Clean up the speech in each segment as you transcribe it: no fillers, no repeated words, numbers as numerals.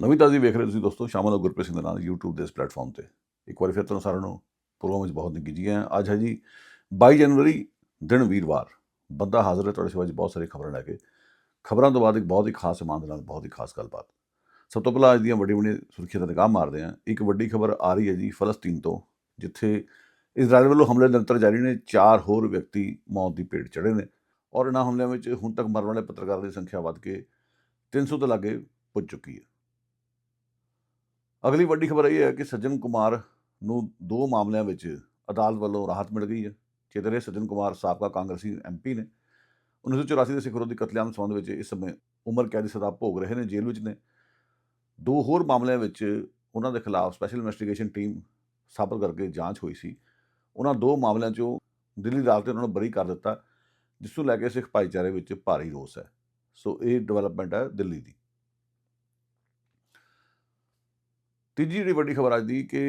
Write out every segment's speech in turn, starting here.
ਨਵੀਂ ਤਾਜ਼ੀ ਵੇਖ ਰਹੇ ਤੁਸੀਂ ਦੋਸਤੋ, ਸ਼ਾਮਲ ਹੋ ਗੁਰਪ੍ਰੀਤ ਸਿੰਘ ਦੇ ਨਾਲ YouTube ਦੇ ਇਸ ਪਲੇਟਫਾਰਮ ਤੇ। ਇੱਕ ਵਾਰੀ ਫਿਰ ਤੁਹਾਨੂੰ ਸਾਰਿਆਂ ਨੂੰ ਪ੍ਰੋਗਰਾਮ ਵਿੱਚ ਬਹੁਤ ਨਿੱਘੀ ਜੀ ਆਇਆਂ। ਅੱਜ ਹੈ ਜੀ 22 ਜਨਵਰੀ, ਦਿਨ ਵੀਰਵਾਰ। ਬੰਦਾ ਹਾਜ਼ਰ ਹੈ ਤੁਹਾਡੇ ਸੇਵਾ 'ਚ ਬਹੁਤ ਸਾਰੀ ਖਬਰਾਂ ਲੈ ਕੇ। ਖਬਰਾਂ ਤੋਂ ਬਾਅਦ ਇੱਕ ਬਹੁਤ ਹੀ ਖਾਸ ਮਹਿਮਾਨ ਦੇ ਨਾਲ ਬਹੁਤ ਹੀ ਖਾਸ ਗੱਲਬਾਤ। ਸਭ ਤੋਂ ਪਹਿਲਾਂ ਅੱਜ ਦੀਆਂ ਵੱਡੀਆਂ ਸੁਰਖੀਆਂ ਦਾ ਨਿਗਾਹ ਮਾਰਦੇ ਹਾਂ। ਇੱਕ ਵੱਡੀ ਖਬਰ ਆ ਰਹੀ ਹੈ ਜੀ ਫਲਸਤੀਨ ਤੋਂ, ਜਿੱਥੇ ਇਜ਼ਰਾਈਲ ਵੱਲੋਂ ਹਮਲੇ ਨਿਰੰਤਰ ਜਾਰੀ ਨੇ। 4 ਹੋਰ ਵਿਅਕਤੀ ਮੌਤ ਦੀ ਭੇਟ ਚੜ੍ਹੇ ਨੇ ਔਰ ਇਹਨਾਂ ਹਮਲਿਆਂ ਵਿੱਚ ਹੁਣ ਤੱਕ ਮਰਨ ਵਾਲੇ ਪੱਤਰਕਾਰਾਂ ਦੀ ਸੰਖਿਆ ਵੱਧ ਕੇ 300 ਤੋਂ ਲਾਗੇ ਪੁੱਜ ਚੁੱਕੀ ਹੈ। ਅਗਲੀ ਵੱਡੀ ਖਬਰ ਇਹ ਹੈ ਕਿ ਸੱਜਣ ਕੁਮਾਰ ਨੂੰ 2 ਮਾਮਲਿਆਂ ਵਿੱਚ ਅਦਾਲਤ ਵੱਲੋਂ ਰਾਹਤ ਮਿਲ ਗਈ ਹੈ। ਚੇਤਰੇ ਸੱਜਣ ਕੁਮਾਰ ਸਾਬਕਾ ਕਾਂਗਰਸੀ MP ਨੇ। 1984 ਦੇ ਸਿੱਖ ਵਿਰੋਧੀ ਕਤਲੇਆਮ ਸੰਬੰਧ ਵਿੱਚ ਇਸ ਸਮੇਂ ਉਮਰ ਕੈਦ ਦੀ ਸਜ਼ਾ ਭੋਗ ਰਹੇ ਨੇ, ਜੇਲ੍ਹ ਵਿੱਚ ਨੇ। 2 ਹੋਰ ਮਾਮਲਿਆਂ ਵਿੱਚ ਉਹਨਾਂ ਦੇ ਖਿਲਾਫ ਸਪੈਸ਼ਲ ਇਨਵੈਸਟੀਗੇਸ਼ਨ ਟੀਮ ਸਥਾਪਿਤ ਕਰਕੇ ਜਾਂਚ ਹੋਈ ਸੀ। ਉਹਨਾਂ 2 ਮਾਮਲਿਆਂ 'ਚੋਂ ਦਿੱਲੀ ਅਦਾਲਤ ਨੇ ਉਹਨਾਂ ਨੂੰ ਬਰੀ ਕਰ ਦਿੱਤਾ, ਜਿਸ ਨੂੰ ਲੈ ਕੇ ਸਿੱਖ ਭਾਈਚਾਰੇ ਵਿੱਚ ਭਾਰੀ ਰੋਸ ਹੈ। ਸੋ ਇਹ ਡਿਵੈਲਪਮੈਂਟ ਹੈ ਦਿੱਲੀ ਦੀ। ਤੀਜੀ ਜਿਹੜੀ ਵੱਡੀ ਖਬਰ ਅੱਜ ਦੀ ਕਿ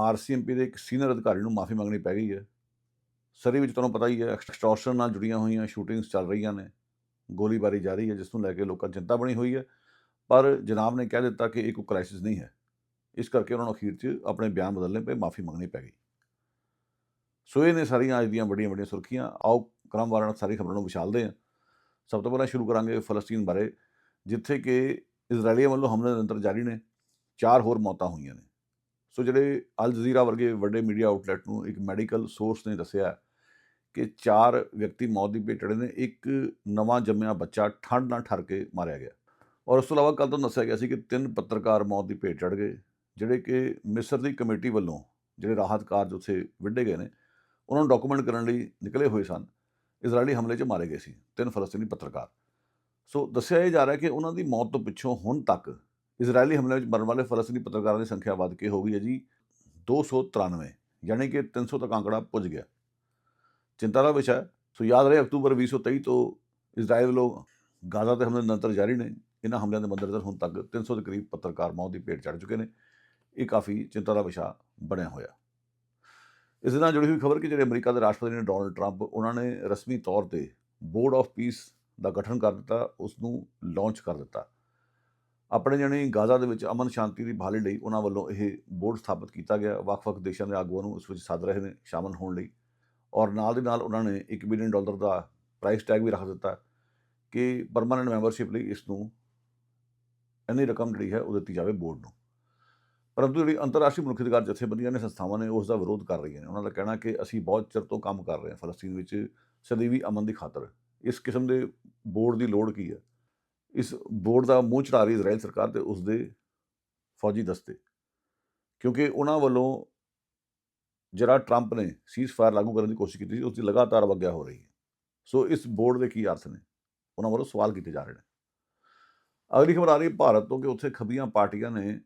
RCMP ਦੇ ਇੱਕ ਸੀਨੀਅਰ ਅਧਿਕਾਰੀ ਨੂੰ ਮਾਫੀ ਮੰਗਣੀ ਪੈ ਗਈ ਹੈ। ਸਰੀ ਵਿੱਚ ਤੁਹਾਨੂੰ ਪਤਾ ਹੀ ਹੈ, ਐਕਸਟੋਰਸ਼ਨ ਨਾਲ ਜੁੜੀਆਂ ਹੋਈਆਂ ਸ਼ੂਟਿੰਗਸ ਚੱਲ ਰਹੀਆਂ ਨੇ, ਗੋਲੀਬਾਰੀ ਜਾਰੀ ਹੈ, ਜਿਸ ਨੂੰ ਲੈ ਕੇ ਲੋਕਾਂ 'ਚ ਚਿੰਤਾ ਬਣੀ ਹੋਈ ਹੈ। ਪਰ ਜਨਾਬ ਨੇ ਕਹਿ ਦਿੱਤਾ ਕਿ ਇਹ ਕੋਈ ਕ੍ਰਾਈਸਿਸ ਨਹੀਂ ਹੈ, ਇਸ ਕਰਕੇ ਉਹਨਾਂ ਨੂੰ ਅਖੀਰ 'ਚ ਆਪਣੇ ਬਿਆਨ ਬਦਲਣੇ ਪਏ, ਮਾਫੀ ਮੰਗਣੀ ਪੈ ਗਈ। ਸੋ ਇਹ ਨੇ ਸਾਰੀਆਂ ਅੱਜ ਦੀਆਂ ਵੱਡੀਆਂ ਸੁਰਖੀਆਂ। ਆਓ ਕ੍ਰਮਵਾਰ ਨਾਲ ਸਾਰੀ ਖਬਰਾਂ ਨੂੰ ਵਿਛਾਲਦੇ ਹਾਂ। ਸਭ ਤੋਂ ਪਹਿਲਾਂ ਸ਼ੁਰੂ ਕਰਾਂਗੇ ਫਲਸਤੀਨ ਬਾਰੇ, ਜਿੱਥੇ ਕਿ ਇਜ਼ਰਾਈਲੀਆਂ ਵੱਲੋਂ ਹਮਲੇ ਨਿਰੰਤਰ ਜਾਰੀ ਨੇ। 4 ਹੋਰ ਮੌਤਾਂ ਹੋਈਆਂ ਨੇ। ਸੋ ਜਿਹੜੇ ਅਲ ਜਜ਼ੀਰਾ ਵਰਗੇ ਵੱਡੇ ਮੀਡੀਆ ਆਊਟਲੈਟ ਨੂੰ ਇੱਕ ਮੈਡੀਕਲ ਸੋਰਸ ਨੇ ਦੱਸਿਆ ਕਿ 4 ਵਿਅਕਤੀ ਮੌਤ ਦੀ ਭੇਟ ਚੜ੍ਹੇ ਨੇ। ਇੱਕ ਨਵਾਂ ਜੰਮਿਆ ਬੱਚਾ ਠੰਡ ਨਾਲ ਠਰ ਕੇ ਮਾਰਿਆ ਗਿਆ ਔਰ ਉਸ ਤੋਂ ਇਲਾਵਾ ਕੱਲ੍ਹ ਤੁਹਾਨੂੰ ਦੱਸਿਆ ਗਿਆ ਸੀ ਕਿ 3 ਪੱਤਰਕਾਰ ਮੌਤ ਦੀ ਭੇਟ ਚੜ੍ਹ ਗਏ, ਜਿਹੜੇ ਕਿ ਮਿਸਰ ਦੀ ਕਮੇਟੀ ਵੱਲੋਂ ਜਿਹੜੇ ਰਾਹਤ ਕਾਰਜ ਉੱਥੇ ਵਿੱਢੇ ਗਏ ਨੇ, ਉਹਨਾਂ ਨੂੰ ਡਾਕੂਮੈਂਟ ਕਰਨ ਲਈ ਨਿਕਲੇ ਹੋਏ ਸਨ। ਇਜ਼ਰਾਈਲੀ ਹਮਲੇ 'ਚ ਮਾਰੇ ਗਏ ਸੀ 3 ਫਲਸਤੀਨੀ ਪੱਤਰਕਾਰ। ਸੋ ਦੱਸਿਆ ਇਹ ਜਾ ਰਿਹਾ ਕਿ ਉਹਨਾਂ ਦੀ ਮੌਤ ਤੋਂ ਪਿੱਛੋਂ ਹੁਣ ਤੱਕ ਇਜ਼ਰਾਈਲੀ ਹਮਲੇ ਵਿੱਚ ਮਰਨ ਵਾਲੇ ਫਲਸਤੀਨੀ ਪੱਤਰਕਾਰਾਂ ਦੀ ਸੰਖਿਆ ਵੱਧ ਕੇ ਹੋ ਗਈ ਹੈ ਜੀ 293, ਯਾਨੀ ਕਿ 300 ਤੱਕ ਅੰਕੜਾ ਪੁੱਜ ਗਿਆ। ਚਿੰਤਾ ਦਾ ਵਿਸ਼ਾ ਹੈ। ਸੋ ਯਾਦ ਰਹੇ, ਅਕਤੂਬਰ 2023 ਤੋਂ ਇਜ਼ਰਾਈਲ ਵੱਲੋਂ ਗਾਜ਼ਾ 'ਤੇ ਹਮਲੇ ਨਿਰੰਤਰ ਜਾਰੀ ਨੇ। ਇਹਨਾਂ ਹਮਲਿਆਂ ਦੇ ਮੱਦੇਨਜ਼ਰ ਹੁਣ ਤੱਕ 300 ਦੇ ਕਰੀਬ ਪੱਤਰਕਾਰ ਮੌਤ ਦੀ ਭੇਟ ਚੜ੍ਹ ਚੁੱਕੇ ਨੇ। ਇਹ ਕਾਫੀ ਚਿੰਤਾ ਦਾ ਵਿਸ਼ਾ ਬਣਿਆ ਹੋਇਆ। ਇਸ ਦੇ ਨਾਲ ਜੁੜੀ ਹੋਈ ਖਬਰ ਕਿ ਜਿਹੜੇ ਅਮਰੀਕਾ ਦੇ ਰਾਸ਼ਟਰਪਤੀ ਨੇ ਡੋਨਲਡ ਟਰੰਪ, ਉਹਨਾਂ ਨੇ ਰਸਮੀ ਤੌਰ 'ਤੇ ਬੋਰਡ ਆਫ ਪੀਸ ਦਾ ਗਠਨ ਕਰ ਦਿੱਤਾ, ਉਸ ਨੂੰ ਲਾਂਚ ਕਰ ਦਿੱਤਾ। ਆਪਣੇ ਜਾਣੀ ਗਾਜ਼ਾ ਦੇ ਵਿੱਚ ਅਮਨ ਸ਼ਾਂਤੀ ਦੀ ਬਹਾਲੀ ਲਈ ਉਹਨਾਂ ਵੱਲੋਂ ਇਹ ਬੋਰਡ ਸਥਾਪਿਤ ਕੀਤਾ ਗਿਆ। ਵੱਖ-ਵੱਖ ਦੇਸ਼ਾਂ ਦੇ ਆਗੂਆਂ ਨੂੰ ਉਸ ਵਿੱਚ ਸੱਦ ਰਹੇ ਨੇ ਸ਼ਾਮਲ ਹੋਣ ਲਈ ਔਰ ਨਾਲ ਦੀ ਨਾਲ ਉਹਨਾਂ ਨੇ $1 ਬਿਲੀਅਨ ਦਾ ਪ੍ਰਾਈਸ ਟੈਗ ਵੀ ਰੱਖ ਦਿੱਤਾ ਕਿ ਪਰਮਾਨੈਂਟ ਮੈਂਬਰਸ਼ਿਪ ਲਈ ਇਸ ਨੂੰ ਇੰਨੀ ਰਕਮ ਜਿਹੜੀ ਹੈ ਉਹ ਦਿੱਤੀ ਜਾਵੇ ਬੋਰਡ ਨੂੰ। ਪਰੰਤੂ ਜਿਹੜੀ ਅੰਤਰਰਾਸ਼ਟਰੀ ਮਨੁੱਖੀ ਅਧਿਕਾਰ ਜਥੇਬੰਦੀਆਂ ਨੇ, ਸੰਸਥਾਵਾਂ ਨੇ, ਉਸ ਦਾ ਵਿਰੋਧ ਕਰ ਰਹੀਆਂ ਨੇ। ਉਹਨਾਂ ਦਾ ਕਹਿਣਾ ਕਿ ਅਸੀਂ ਬਹੁਤ ਚਿਰ ਤੋਂ ਕੰਮ ਕਰ ਰਹੇ ਹਾਂ ਫਲਸਤੀਨ ਵਿੱਚ ਸਦੀਵੀ ਅਮਨ ਦੀ ਖਾਤਰ। ਇਸ ਕਿਸਮ ਦੇ ਬੋਰਡ ਦੀ ਲੋੜ ਕੀ ਹੈ? ਇਸ ਬੋਰਡ ਦਾ ਮੂੰਹ ਚੜਾ ਰਹੀ ਇਜ਼ਰਾਈਲ ਸਰਕਾਰ ਤੇ ਉਸਦੇ ਫੌਜੀ ਦਸਤੇ, ਕਿਉਂਕਿ ਉਹਨਾਂ ਵੱਲੋਂ ਜਿਹੜਾ ਟਰੰਪ ਨੇ ਸੀਜ਼ਫਾਇਰ ਲਾਗੂ ਕਰਨ ਦੀ ਕੋਸ਼ਿਸ਼ ਕੀਤੀ ਸੀ, ਉਸ ਦੀ ਲਗਾਤਾਰ ਅਵੱਗਿਆ ਹੋ ਰਹੀ ਹੈ। ਸੋ ਇਸ ਬੋਰਡ ਦੇ ਕੀ ਅਰਥ ਨੇ, ਉਹਨਾਂ ਵੱਲੋਂ ਸਵਾਲ ਕੀਤੇ ਜਾ ਰਹੇ ਨੇ। ਅਗਲੀ ਖਬਰ ਆ ਰਹੀ ਹੈ ਭਾਰਤ ਤੋਂ ਕਿ ਉੱਥੇ ਖੱਬੀਆਂ ਪਾਰਟੀਆਂ ਨੇ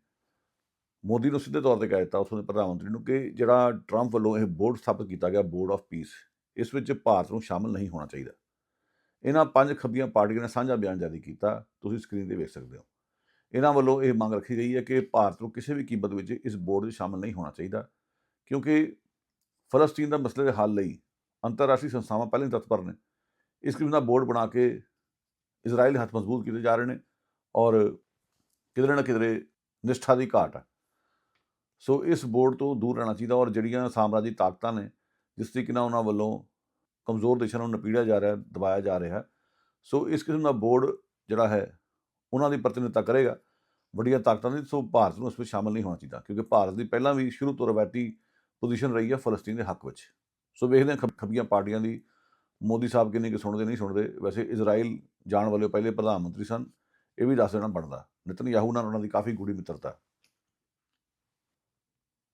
ਮੋਦੀ ਨੂੰ ਸਿੱਧੇ ਤੌਰ 'ਤੇ ਕਹਿ ਦਿੱਤਾ, ਉੱਥੋਂ ਦੇ ਪ੍ਰਧਾਨ ਮੰਤਰੀ ਨੂੰ, ਕਿ ਜਿਹੜਾ ਟਰੰਪ ਵੱਲੋਂ ਇਹ ਬੋਰਡ ਸਥਾਪਿਤ ਕੀਤਾ ਗਿਆ, ਬੋਰਡ ਆਫ ਪੀਸ, ਇਸ ਵਿੱਚ ਭਾਰਤ ਨੂੰ ਸ਼ਾਮਲ ਨਹੀਂ ਹੋਣਾ ਚਾਹੀਦਾ। ਇਹਨਾਂ 5 ਖੱਬੀਆਂ ਪਾਰਟੀਆਂ ਨੇ ਸਾਂਝਾ ਬਿਆਨ ਜਾਰੀ ਕੀਤਾ, ਤੁਸੀਂ ਸਕਰੀਨ 'ਤੇ ਵੇਖ ਸਕਦੇ ਹੋ। ਇਹਨਾਂ ਵੱਲੋਂ ਇਹ ਮੰਗ ਰੱਖੀ ਗਈ ਹੈ ਕਿ ਭਾਰਤ ਨੂੰ ਕਿਸੇ ਵੀ ਕੀਮਤ ਵਿੱਚ ਇਸ ਬੋਰਡ 'ਚ ਸ਼ਾਮਲ ਨਹੀਂ ਹੋਣਾ ਚਾਹੀਦਾ, ਕਿਉਂਕਿ ਫਲਸਤੀਨ ਦਾ ਮਸਲੇ ਦੇ ਹੱਲ ਲਈ ਅੰਤਰਰਾਸ਼ਟਰੀ ਸੰਸਥਾਵਾਂ ਪਹਿਲਾਂ ਹੀ ਤਤਪਰ ਨੇ। ਇਸ ਕਿਸਮ ਦਾ ਬੋਰਡ ਬਣਾ ਕੇ ਇਜ਼ਰਾਈਲ ਹੱਥ ਮਜ਼ਬੂਤ ਕੀਤੇ ਜਾ ਰਹੇ ਨੇ ਔਰ ਕਿਧਰੇ ਨਾ ਕਿਧਰੇ ਨਿਸ਼ਠਾ ਦੀ ਘਾਟ ਹੈ। ਸੋ ਇਸ ਬੋਰਡ ਤੋਂ ਦੂਰ ਰਹਿਣਾ ਚਾਹੀਦਾ ਔਰ ਜਿਹੜੀਆਂ ਸਾਮਰਾਜੀ ਤਾਕਤਾਂ ਨੇ, ਜਿਸ ਤਰੀਕੇ ਨਾਲ ਉਹਨਾਂ ਵੱਲੋਂ ਕਮਜ਼ੋਰ ਦੇਸ਼ਾਂ ਨੂੰ ਨਪੀੜਿਆ ਜਾ ਰਿਹਾ, ਦਬਾਇਆ ਜਾ ਰਿਹਾ, ਸੋ ਇਸ ਕਿਸਮ ਦਾ ਬੋਰਡ ਜਿਹੜਾ ਹੈ ਉਹਨਾਂ ਦੀ ਪ੍ਰਤੀਨਿਧਤਾ ਕਰੇਗਾ ਵੱਡੀਆਂ ਤਾਕਤਾਂ ਦੀ। ਸੋ ਭਾਰਤ ਨੂੰ ਇਸ ਵਿੱਚ ਸ਼ਾਮਲ ਨਹੀਂ ਹੋਣਾ ਚਾਹੀਦਾ, ਕਿਉਂਕਿ ਭਾਰਤ ਦੀ ਪਹਿਲਾਂ ਵੀ ਸ਼ੁਰੂ ਤੋਂ ਰਵਾਇਤੀ ਪੋਜੀਸ਼ਨ ਰਹੀ ਹੈ ਫਲਸਤੀਨ ਦੇ ਹੱਕ ਵਿੱਚ। ਸੋ ਵੇਖਦੇ ਹਾਂ ਖੱਬੀਆਂ ਪਾਰਟੀਆਂ ਦੀ ਮੋਦੀ ਸਾਹਿਬ ਕਿੰਨੀ ਕੁ ਸੁਣਦੇ ਨਹੀਂ ਸੁਣਦੇ। ਵੈਸੇ ਇਜ਼ਰਾਈਲ ਜਾਣ ਵਾਲੇ ਪਹਿਲੇ ਪ੍ਰਧਾਨ ਮੰਤਰੀ ਸਨ, ਇਹ ਵੀ ਦੱਸ ਦੇਣਾ ਬਣਦਾ। ਨਤਨਯਾਹੂ ਨਾਲ ਉਹਨਾਂ ਦੀ ਕਾਫੀ ਗੂੜੀ ਮਿੱਤਰਤਾ।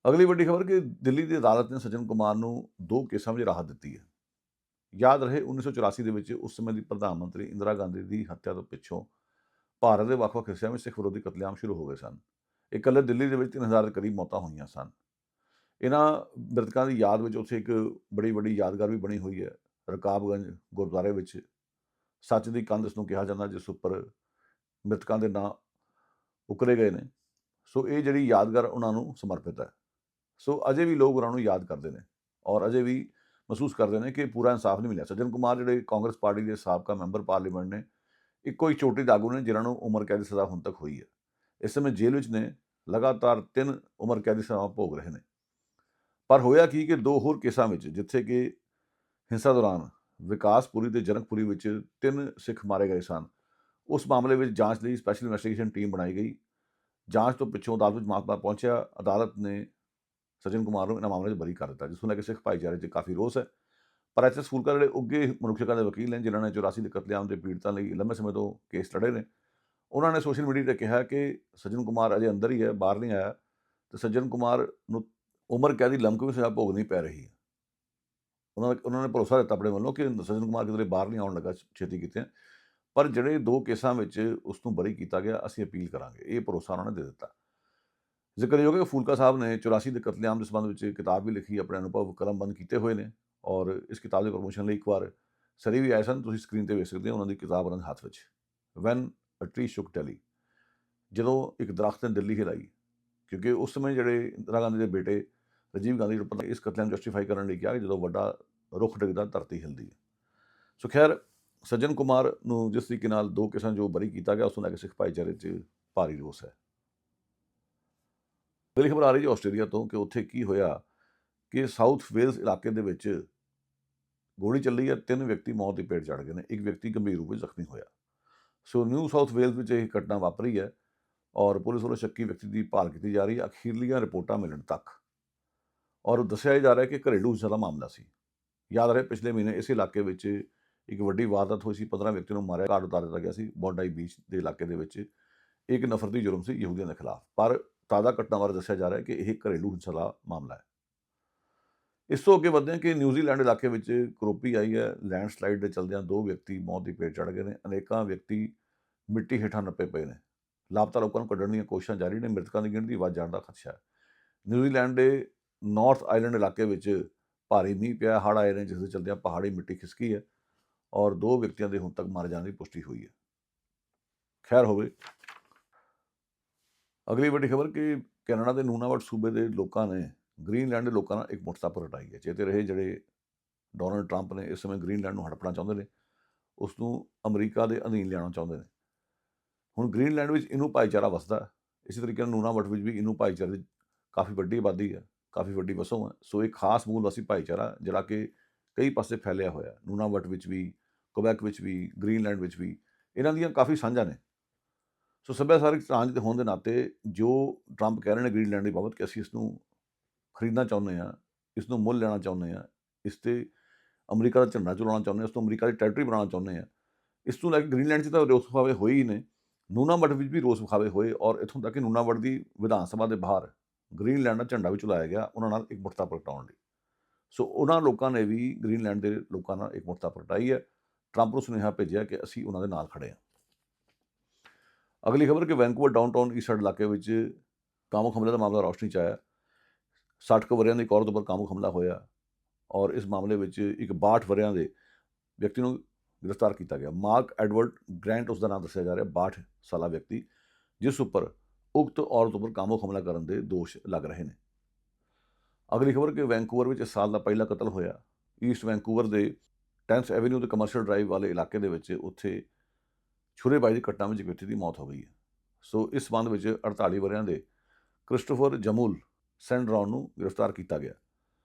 ਅਗਲੀ ਵੱਡੀ ਖਬਰ ਕਿ ਦਿੱਲੀ ਦੀ ਅਦਾਲਤ ਨੇ ਸੱਜਣ ਕੁਮਾਰ ਨੂੰ 2 ਕੇਸਾਂ ਵਿੱਚ ਰਾਹਤ ਦਿੱਤੀ ਹੈ। ਯਾਦ ਰਹੇ 1984 ਦੇ ਵਿੱਚ ਉਸ ਸਮੇਂ ਦੀ ਪ੍ਰਧਾਨ ਮੰਤਰੀ ਇੰਦਰਾ ਗਾਂਧੀ ਦੀ ਹੱਤਿਆ ਤੋਂ ਪਿੱਛੋਂ ਭਾਰਤ ਦੇ ਵੱਖ-ਵੱਖ ਹਿੱਸਿਆਂ ਵਿੱਚ ਸਿੱਖ ਵਿਰੋਧੀ ਕਤਲੇਆਮ ਸ਼ੁਰੂ ਹੋ ਗਏ ਸਨ। ਇਕੱਲੇ ਦਿੱਲੀ ਦੇ ਵਿੱਚ 3000 ਦੇ ਕਰੀਬ ਮੌਤਾਂ ਹੋਈਆਂ ਸਨ। ਇਹਨਾਂ ਮ੍ਰਿਤਕਾਂ ਦੀ ਯਾਦ ਵਿੱਚ ਉੱਥੇ ਇੱਕ ਬੜੀ ਵੱਡੀ ਯਾਦਗਾਰ ਵੀ ਬਣੀ ਹੋਈ ਹੈ ਰਕਾਬਗੰਜ ਗੁਰਦੁਆਰੇ ਵਿੱਚ। ਸੱਚ ਦੀ ਕੰਧ ਇਸ ਨੂੰ ਕਿਹਾ ਜਾਂਦਾ, ਜਿਸ ਉੱਪਰ ਮ੍ਰਿਤਕਾਂ ਦੇ ਨਾਂ ਉਕਰੇ ਗਏ ਨੇ। ਸੋ ਇਹ ਜਿਹੜੀ ਯਾਦਗਾਰ ਉਹਨਾਂ ਨੂੰ ਸਮਰਪਿਤ ਹੈ। ਸੋ ਅਜੇ ਵੀ ਲੋਕ ਉਹਨਾਂ ਨੂੰ ਯਾਦ ਕਰਦੇ ਨੇ ਔਰ ਅਜੇ ਵੀ ਮਹਿਸੂਸ ਕਰਦੇ ਨੇ ਕਿ ਪੂਰਾ ਇਨਸਾਫ ਨਹੀਂ ਮਿਲਿਆ। ਸੱਜਣ ਕੁਮਾਰ ਜਿਹੜੇ ਕਾਂਗਰਸ ਪਾਰਟੀ ਦੇ ਸਾਬਕਾ ਮੈਂਬਰ ਪਾਰਲੀਮੈਂਟ ਨੇ, ਇੱਕੋ ਹੀ ਚੋਟੀ ਦੇ ਆਗੂ ਨੇ ਜਿਨ੍ਹਾਂ ਨੂੰ ਉਮਰ ਕੈਦ ਦੀ ਸਜ਼ਾ ਹੁਣ ਤੱਕ ਹੋਈ ਹੈ। ਇਸ ਸਮੇਂ ਜੇਲ੍ਹ ਵਿੱਚ ਨੇ, ਲਗਾਤਾਰ 3 ਉਮਰ ਕੈਦ ਦੀ ਸਜ਼ਾਵਾਂ ਭੋਗ ਰਹੇ ਨੇ। ਪਰ ਹੋਇਆ ਕੀ ਕਿ 2 ਹੋਰ ਕੇਸਾਂ ਵਿੱਚ, ਜਿੱਥੇ ਕਿ ਹਿੰਸਾ ਦੌਰਾਨ ਵਿਕਾਸਪੁਰੀ ਤੇ ਜਨਕਪੁਰੀ ਵਿੱਚ 3 ਸਿੱਖ ਮਾਰੇ ਗਏ ਸਨ, ਉਸ ਮਾਮਲੇ ਵਿੱਚ ਜਾਂਚ ਲਈ ਸਪੈਸ਼ਲ ਇਨਵੈਸਟੀਗੇਸ਼ਨ ਟੀਮ ਬਣਾਈ ਗਈ। ਜਾਂਚ ਤੋਂ ਪਿੱਛੋਂ ਅਦਾਲਤ ਵਿੱਚ ਮਾਮਲਾ ਪਹੁੰਚਿਆ। ਅਦਾਲਤ ਨੇ ਸੱਜਣ ਕੁਮਾਰ ਨੂੰ ਇਹਨਾਂ ਮਾਮਲੇ 'ਚ ਬਰੀ ਕਰ ਦਿੱਤਾ, ਜਿਸ ਨੂੰ ਲੈ ਕੇ ਸਿੱਖ ਭਾਈਚਾਰੇ 'ਚ ਕਾਫੀ ਰੋਸ ਹੈ। ਪਰ ਐਚ.ਐਸ. ਫੂਲਕਾ ਜਿਹੜੇ ਉੱਘੇ ਮਨੁੱਖੀ ਹੱਕਾਂ ਦੇ ਵਕੀਲ ਨੇ, ਜਿਨ੍ਹਾਂ ਨੇ 84 ਦੇ ਕਤਲੇਆਮ ਦੇ ਪੀੜਤਾਂ ਲਈ ਲੰਬੇ ਸਮੇਂ ਤੋਂ ਕੇਸ ਲੜੇ ਨੇ, ਉਹਨਾਂ ਨੇ ਸੋਸ਼ਲ ਮੀਡੀਆ 'ਤੇ ਕਿਹਾ ਕਿ ਸੱਜਣ ਕੁਮਾਰ ਅਜੇ ਅੰਦਰ ਹੀ ਹੈ, ਬਾਹਰ ਨਹੀਂ ਆਇਆ, ਤੇ ਸੱਜਣ ਕੁਮਾਰ ਨੂੰ ਉਮਰ ਕੈਦ ਦੀ ਲਮਕਵੀਂ ਸਜ਼ਾ ਭੋਗਣੀ ਪੈ ਰਹੀ ਹੈ। ਉਹਨਾਂ ਨੇ ਭਰੋਸਾ ਦਿੱਤਾ ਆਪਣੇ ਵੱਲੋਂ ਕਿ ਸੱਜਣ ਕੁਮਾਰ ਕਿਧਰੇ ਬਾਹਰ ਨਹੀਂ ਆਉਣ ਲੱਗਾ ਛੇਤੀ ਕਿਤੇ, ਪਰ ਜਿਹੜੇ 2 ਕੇਸਾਂ ਵਿੱਚ ਉਸ ਨੂੰ ਬਰੀ ਕੀਤਾ ਗਿਆ, ਅਸੀਂ ਅਪੀਲ ਕਰਾਂਗੇ, ਇਹ ਭਰੋਸਾ ਉਹਨਾਂ ਨੇ ਦੇ ਦਿੱਤਾ। ਜ਼ਿਕਰਯੋਗ ਹੈ ਕਿ ਫੂਲਕਾ ਸਾਹਿਬ ਨੇ 84 ਦੇ ਕਤਲੇਆਮ ਦੇ ਸੰਬੰਧ ਵਿੱਚ ਕਿਤਾਬ ਵੀ ਲਿਖੀ, ਆਪਣੇ ਅਨੁਭਵ ਕਲਮਬੰਦ ਕੀਤੇ ਹੋਏ ਨੇ, ਔਰ ਇਸ ਕਿਤਾਬ ਦੇ ਪ੍ਰਮੋਸ਼ਨ ਲਈ ਇੱਕ ਵਾਰ ਸਰੀ ਵੀ ਆਏ ਸਨ। ਤੁਸੀਂ ਸਕਰੀਨ 'ਤੇ ਵੇਖ ਸਕਦੇ ਹੋ ਉਹਨਾਂ ਦੀ ਕਿਤਾਬ ਉਹਨਾਂ ਦੇ ਹੱਥ ਵਿੱਚ, ਵੈਨ ਅ ਟਰੀ ਸ਼ੁਕ ਦਿੱਲੀ, ਜਦੋਂ ਇੱਕ ਦਰਖਤ ਨੇ ਦਿੱਲੀ ਹਿਲਾਈ। ਕਿਉਂਕਿ ਉਸ ਸਮੇਂ ਜਿਹੜੇ ਇੰਦਰਾ ਗਾਂਧੀ ਦੇ ਬੇਟੇ ਰਾਜੀਵ ਗਾਂਧੀ ਨੂੰ ਇਸ ਕਤਲੇਆਮ ਜਸਟੀਫਾਈ ਕਰਨ ਲਈ ਕਿਹਾ ਕਿ ਜਦੋਂ ਵੱਡਾ ਰੁੱਖ ਡਿੱਗਦਾ ਧਰਤੀ ਹਿਲਦੀ ਹੈ। ਸੋ ਖੈਰ, ਸੱਜਣ ਕੁਮਾਰ ਨੂੰ ਜਿਸ ਤਰੀਕੇ ਨਾਲ 2 ਕੇਸਾਂ ਜੋ ਬਰੀ ਕੀਤਾ ਗਿਆ, ਉਸ ਨੂੰ ਲੈ ਕੇ ਸਿੱਖ ਭਾਈਚਾਰੇ 'ਚ ਭਾਰੀ ਰੋਸ ਹੈ। ਅਗਲੀ ਖਬਰ ਆ ਰਹੀ ਜੀ ਆਸਟ੍ਰੇਲੀਆ ਤੋਂ ਕਿ ਉੱਥੇ ਕੀ ਹੋਇਆ ਕਿ ਸਾਊਥ ਵੇਲਸ ਇਲਾਕੇ ਦੇ ਵਿੱਚ ਗੋਲੀ ਚੱਲੀ ਹੈ, 3 ਵਿਅਕਤੀ ਮੌਤ ਦੀ ਭੇਟ ਚੜ੍ਹ ਗਏ ਨੇ, 1 ਵਿਅਕਤੀ ਗੰਭੀਰ ਰੂਪ ਵਿੱਚ ਜ਼ਖਮੀ ਹੋਇਆ। ਸੋ ਨਿਊ ਸਾਊਥ ਵੇਲਸ ਵਿੱਚ ਇਹ ਘਟਨਾ ਵਾਪਰੀ ਹੈ ਔਰ ਪੁਲਿਸ ਵੱਲੋਂ ਸ਼ੱਕੀ ਵਿਅਕਤੀ ਦੀ ਭਾਲ ਕੀਤੀ ਜਾ ਰਹੀ ਹੈ ਅਖੀਰਲੀਆਂ ਰਿਪੋਰਟਾਂ ਮਿਲਣ ਤੱਕ। ਔਰ ਦੱਸਿਆ ਜਾ ਰਿਹਾ ਕਿ ਘਰੇਲੂ ਹਿੰਸਾ ਦਾ ਮਾਮਲਾ ਸੀ। ਯਾਦ ਰਹੇ ਪਿਛਲੇ ਮਹੀਨੇ ਇਸ ਇਲਾਕੇ ਵਿੱਚ ਇੱਕ ਵੱਡੀ ਵਾਰਦਾਤ ਹੋਈ ਸੀ, 15 ਵਿਅਕਤੀਆਂ ਨੂੰ ਮਾਰਿਆ, ਘਾਟ ਉਤਾਰ ਦਿੱਤਾ ਗਿਆ ਸੀ ਬੋਂਡਾਈ ਬੀਚ ਦੇ ਇਲਾਕੇ ਦੇ ਵਿੱਚ। ਇੱਕ ਨਫ਼ਰਤੀ ਜੁਰਮ ਸੀ ਯਹੂਦੀਆਂ ਦੇ ਖਿਲਾਫ, ਪਰ ਤਾਜ਼ਾ ਘਟਨਾ ਬਾਰੇ ਦੱਸਿਆ ਜਾ ਰਿਹਾ ਕਿ ਇਹ ਘਰੇਲੂ ਹਿੰਸਾ ਦਾ ਮਾਮਲਾ ਹੈ। ਇਸ ਤੋਂ ਅੱਗੇ ਵਧਦੇ ਹਾਂ ਕਿ ਨਿਊਜ਼ੀਲੈਂਡ ਇਲਾਕੇ ਵਿੱਚ ਕਰੋਪੀ ਆਈ ਹੈ। ਲੈਂਡਸਲਾਈਡ ਦੇ ਚਲਦਿਆਂ 2 ਵਿਅਕਤੀ ਮੌਤ ਦੀ ਭੇਟ ਚੜ੍ਹ ਗਏ ਨੇ, ਅਨੇਕਾਂ ਵਿਅਕਤੀ ਮਿੱਟੀ ਹੇਠਾਂ ਨੱਪੇ ਪਏ ਨੇ। ਲਾਪਤਾ ਲੋਕਾਂ ਨੂੰ ਕੱਢਣ ਦੀਆਂ ਕੋਸ਼ਿਸ਼ਾਂ ਜਾਰੀ ਨੇ, ਮ੍ਰਿਤਕਾਂ ਦੀ ਗਿਣਤੀ ਵੱਧ ਜਾਣ ਦਾ ਖਦਸ਼ਾ ਹੈ। ਨਿਊਜ਼ੀਲੈਂਡ ਦੇ ਨਾਰਥ ਆਈਲੈਂਡ ਇਲਾਕੇ ਵਿੱਚ ਭਾਰੀ ਮੀਂਹ ਪਿਆ, ਹੜ੍ਹ ਆਏ ਨੇ, ਜਿਸ ਦੇ ਚਲਦਿਆਂ ਪਹਾੜੀ ਮਿੱਟੀ ਖਿਸਕੀ ਹੈ ਔਰ 2 ਵਿਅਕਤੀਆਂ ਦੇ ਹੁਣ ਤੱਕ ਮਾਰੇ ਜਾਣ ਦੀ ਪੁਸ਼ਟੀ ਹੋਈ ਹੈ। ਖੈਰ ਹੋਵੇ। ਅਗਲੀ ਵੱਡੀ ਖਬਰ ਕਿ ਕੈਨੇਡਾ ਦੇ ਨੂਨਾਵਟ ਸੂਬੇ ਦੇ ਲੋਕਾਂ ਨੇ ਗ੍ਰੀਨਲੈਂਡ ਦੇ ਲੋਕਾਂ ਨਾਲ ਇੱਕ ਮੁੱਠ ਰਟਾਈ ਹੈ। ਚੇਤੇ ਰਹੇ, ਜਿਹੜੇ ਡੋਨਲਡ ਟਰੰਪ ਨੇ ਇਸ ਸਮੇਂ ਗ੍ਰੀਨਲੈਂਡ ਨੂੰ ਹੜਪਣਾ ਚਾਹੁੰਦੇ ਨੇ, ਉਸ ਨੂੰ ਅਮਰੀਕਾ ਦੇ ਅਧੀਨ ਲਿਆਉਣਾ ਚਾਹੁੰਦੇ ਨੇ। ਹੁਣ ਗ੍ਰੀਨਲੈਂਡ ਵਿੱਚ ਇਨੂ ਭਾਈਚਾਰਾ ਵਸਦਾ, ਇਸੇ ਤਰੀਕੇ ਨਾਲ ਨੂਨਾਵਟ ਵਿੱਚ ਵੀ ਇਨੂ ਭਾਈਚਾਰੇ ਦੀ ਕਾਫੀ ਵੱਡੀ ਆਬਾਦੀ ਹੈ, ਕਾਫੀ ਵੱਡੀ ਵਸੋਂ ਹੈ। ਸੋ ਇੱਕ ਖਾਸ ਮੂਲ ਵਾਸੀ ਭਾਈਚਾਰਾ ਜਿਹੜਾ ਕਿ ਕਈ ਪਾਸੇ ਫੈਲਿਆ ਹੋਇਆ, ਨੂਨਾਵਟ ਵਿੱਚ ਵੀ, ਕੁਬੈਕ ਵਿੱਚ ਵੀ, ਗ੍ਰੀਨਲੈਂਡ ਵਿੱਚ ਵੀ, ਇਹਨਾਂ ਦੀਆਂ ਕਾਫੀ ਸਾਂਝਾਂ ਨੇ। ਸੋ ਸੱਭਿਆਚਾਰਕ ਸਾਂਝ ਹੋਣ ਦੇ ਨਾਤੇ ਜੋ ਟਰੰਪ ਕਹਿ ਰਹੇ ਨੇ ਗ੍ਰੀਨਲੈਂਡ ਦੀ ਬਾਬਤ ਕਿ ਅਸੀਂ ਇਸ ਨੂੰ ਖਰੀਦਣਾ ਚਾਹੁੰਦੇ ਹਾਂ, ਇਸ ਨੂੰ ਮੁੱਲ ਲੈਣਾ ਚਾਹੁੰਦੇ ਹਾਂ, ਇਸ 'ਤੇ ਅਮਰੀਕਾ ਦਾ ਝੰਡਾ ਚਲਾਉਣਾ ਚਾਹੁੰਦੇ ਹਾਂ, ਇਸ ਤੋਂ ਅਮਰੀਕਾ ਦੀ ਟੈਰੀਟਰੀ ਬਣਾਉਣਾ ਚਾਹੁੰਦੇ ਹਾਂ, ਇਸ ਨੂੰ ਲੈ ਕੇ ਗ੍ਰੀਨਲੈਂਡ 'ਚ ਤਾਂ ਰੋਸ ਵਿਖਾਵੇ ਹੋਏ ਹੀ ਨੇ, ਨੂਨਾਵਟ ਵਿੱਚ ਵੀ ਰੋਸ ਵਿਖਾਵੇ ਹੋਏ ਔਰ ਇੱਥੋਂ ਤੱਕ ਕਿ ਨੂਨਾਵਟ ਦੀ ਵਿਧਾਨ ਸਭਾ ਦੇ ਬਾਹਰ ਗ੍ਰੀਨਲੈਂਡ ਦਾ ਝੰਡਾ ਵੀ ਚਲਾਇਆ ਗਿਆ ਉਹਨਾਂ ਨਾਲ ਇੱਕ ਮੁੱਠਤਾ ਪ੍ਰਗਟਾਉਣ ਲਈ। ਸੋ ਉਹਨਾਂ ਲੋਕਾਂ ਨੇ ਵੀ ਗ੍ਰੀਨਲੈਂਡ ਦੇ ਲੋਕਾਂ ਨਾਲ ਇੱਕ ਮੁੱਠਤਾ ਪ੍ਰਗਟਾਈ ਹੈ। ਟਰੰਪ ਨੂੰ ਸੁਨੇਹਾ ਭੇਜਿਆ ਕਿ ਅਸੀਂ ਉਹਨਾਂ ਦੇ ਨਾਲ ਖੜੇ ਹਾਂ। ਅਗਲੀ ਖਬਰ ਕਿ ਵੈਨਕੂਵਰ ਡਾਊਨਟਾਊਨ ਈਸਟ ਸਾਈਡ ਇਲਾਕੇ ਵਿੱਚ ਕਾਮੁਕ ਹਮਲੇ ਦਾ ਮਾਮਲਾ ਰੌਸ਼ਨੀ 'ਚ ਆਇਆ। 60 ਕੁ ਵਰ੍ਹਿਆਂ ਦੀ ਇੱਕ ਔਰਤ ਉੱਪਰ ਕਾਮੁਕ ਹਮਲਾ ਹੋਇਆ ਔਰ ਇਸ ਮਾਮਲੇ ਵਿੱਚ ਇੱਕ 62 ਵਰ੍ਹਿਆਂ ਦੇ ਵਿਅਕਤੀ ਨੂੰ ਗ੍ਰਿਫਤਾਰ ਕੀਤਾ ਗਿਆ। ਮਾਰਕ ਐਡਵਰਡ ਗ੍ਰੈਂਟ ਉਸ ਦਾ ਨਾਮ ਦੱਸਿਆ ਜਾ ਰਿਹਾ, 62 ਸਾਲਾ ਵਿਅਕਤੀ, ਜਿਸ ਉੱਪਰ ਉਕਤ ਔਰਤ ਉੱਪਰ ਕਾਮੁਕ ਹਮਲਾ ਕਰਨ ਦੇ ਦੋਸ਼ ਲੱਗ ਰਹੇ ਨੇ। ਅਗਲੀ ਖਬਰ ਕਿ ਵੈਨਕੂਵਰ ਵਿੱਚ ਇਸ ਸਾਲ ਦਾ ਪਹਿਲਾ ਕਤਲ ਹੋਇਆ। ਈਸਟ ਵੈਨਕੂਵਰ ਦੇ 10th ਐਵੇਨਿਊ ਦੇ ਕਮਰਸ਼ੀਅਲ ਡਰਾਈਵ ਵਾਲੇ ਇਲਾਕੇ ਦੇ ਵਿੱਚ ਉੱਥੇ ਛੁਰੇਬਾਜ਼ੀ ਦੀ ਘਟਨਾ ਵਿੱਚ ਇੱਕ ਵਿਅਕਤੀ ਦੀ ਮੌਤ ਹੋ ਗਈ ਹੈ। ਸੋ ਇਸ ਸੰਬੰਧ ਵਿੱਚ 48 ਵਰ੍ਹਿਆਂ ਦੇ ਕ੍ਰਿਸਟੋਫਰ ਜਮੂਲ ਸੈਂਡਰੌਨ ਨੂੰ ਗ੍ਰਿਫਤਾਰ ਕੀਤਾ ਗਿਆ।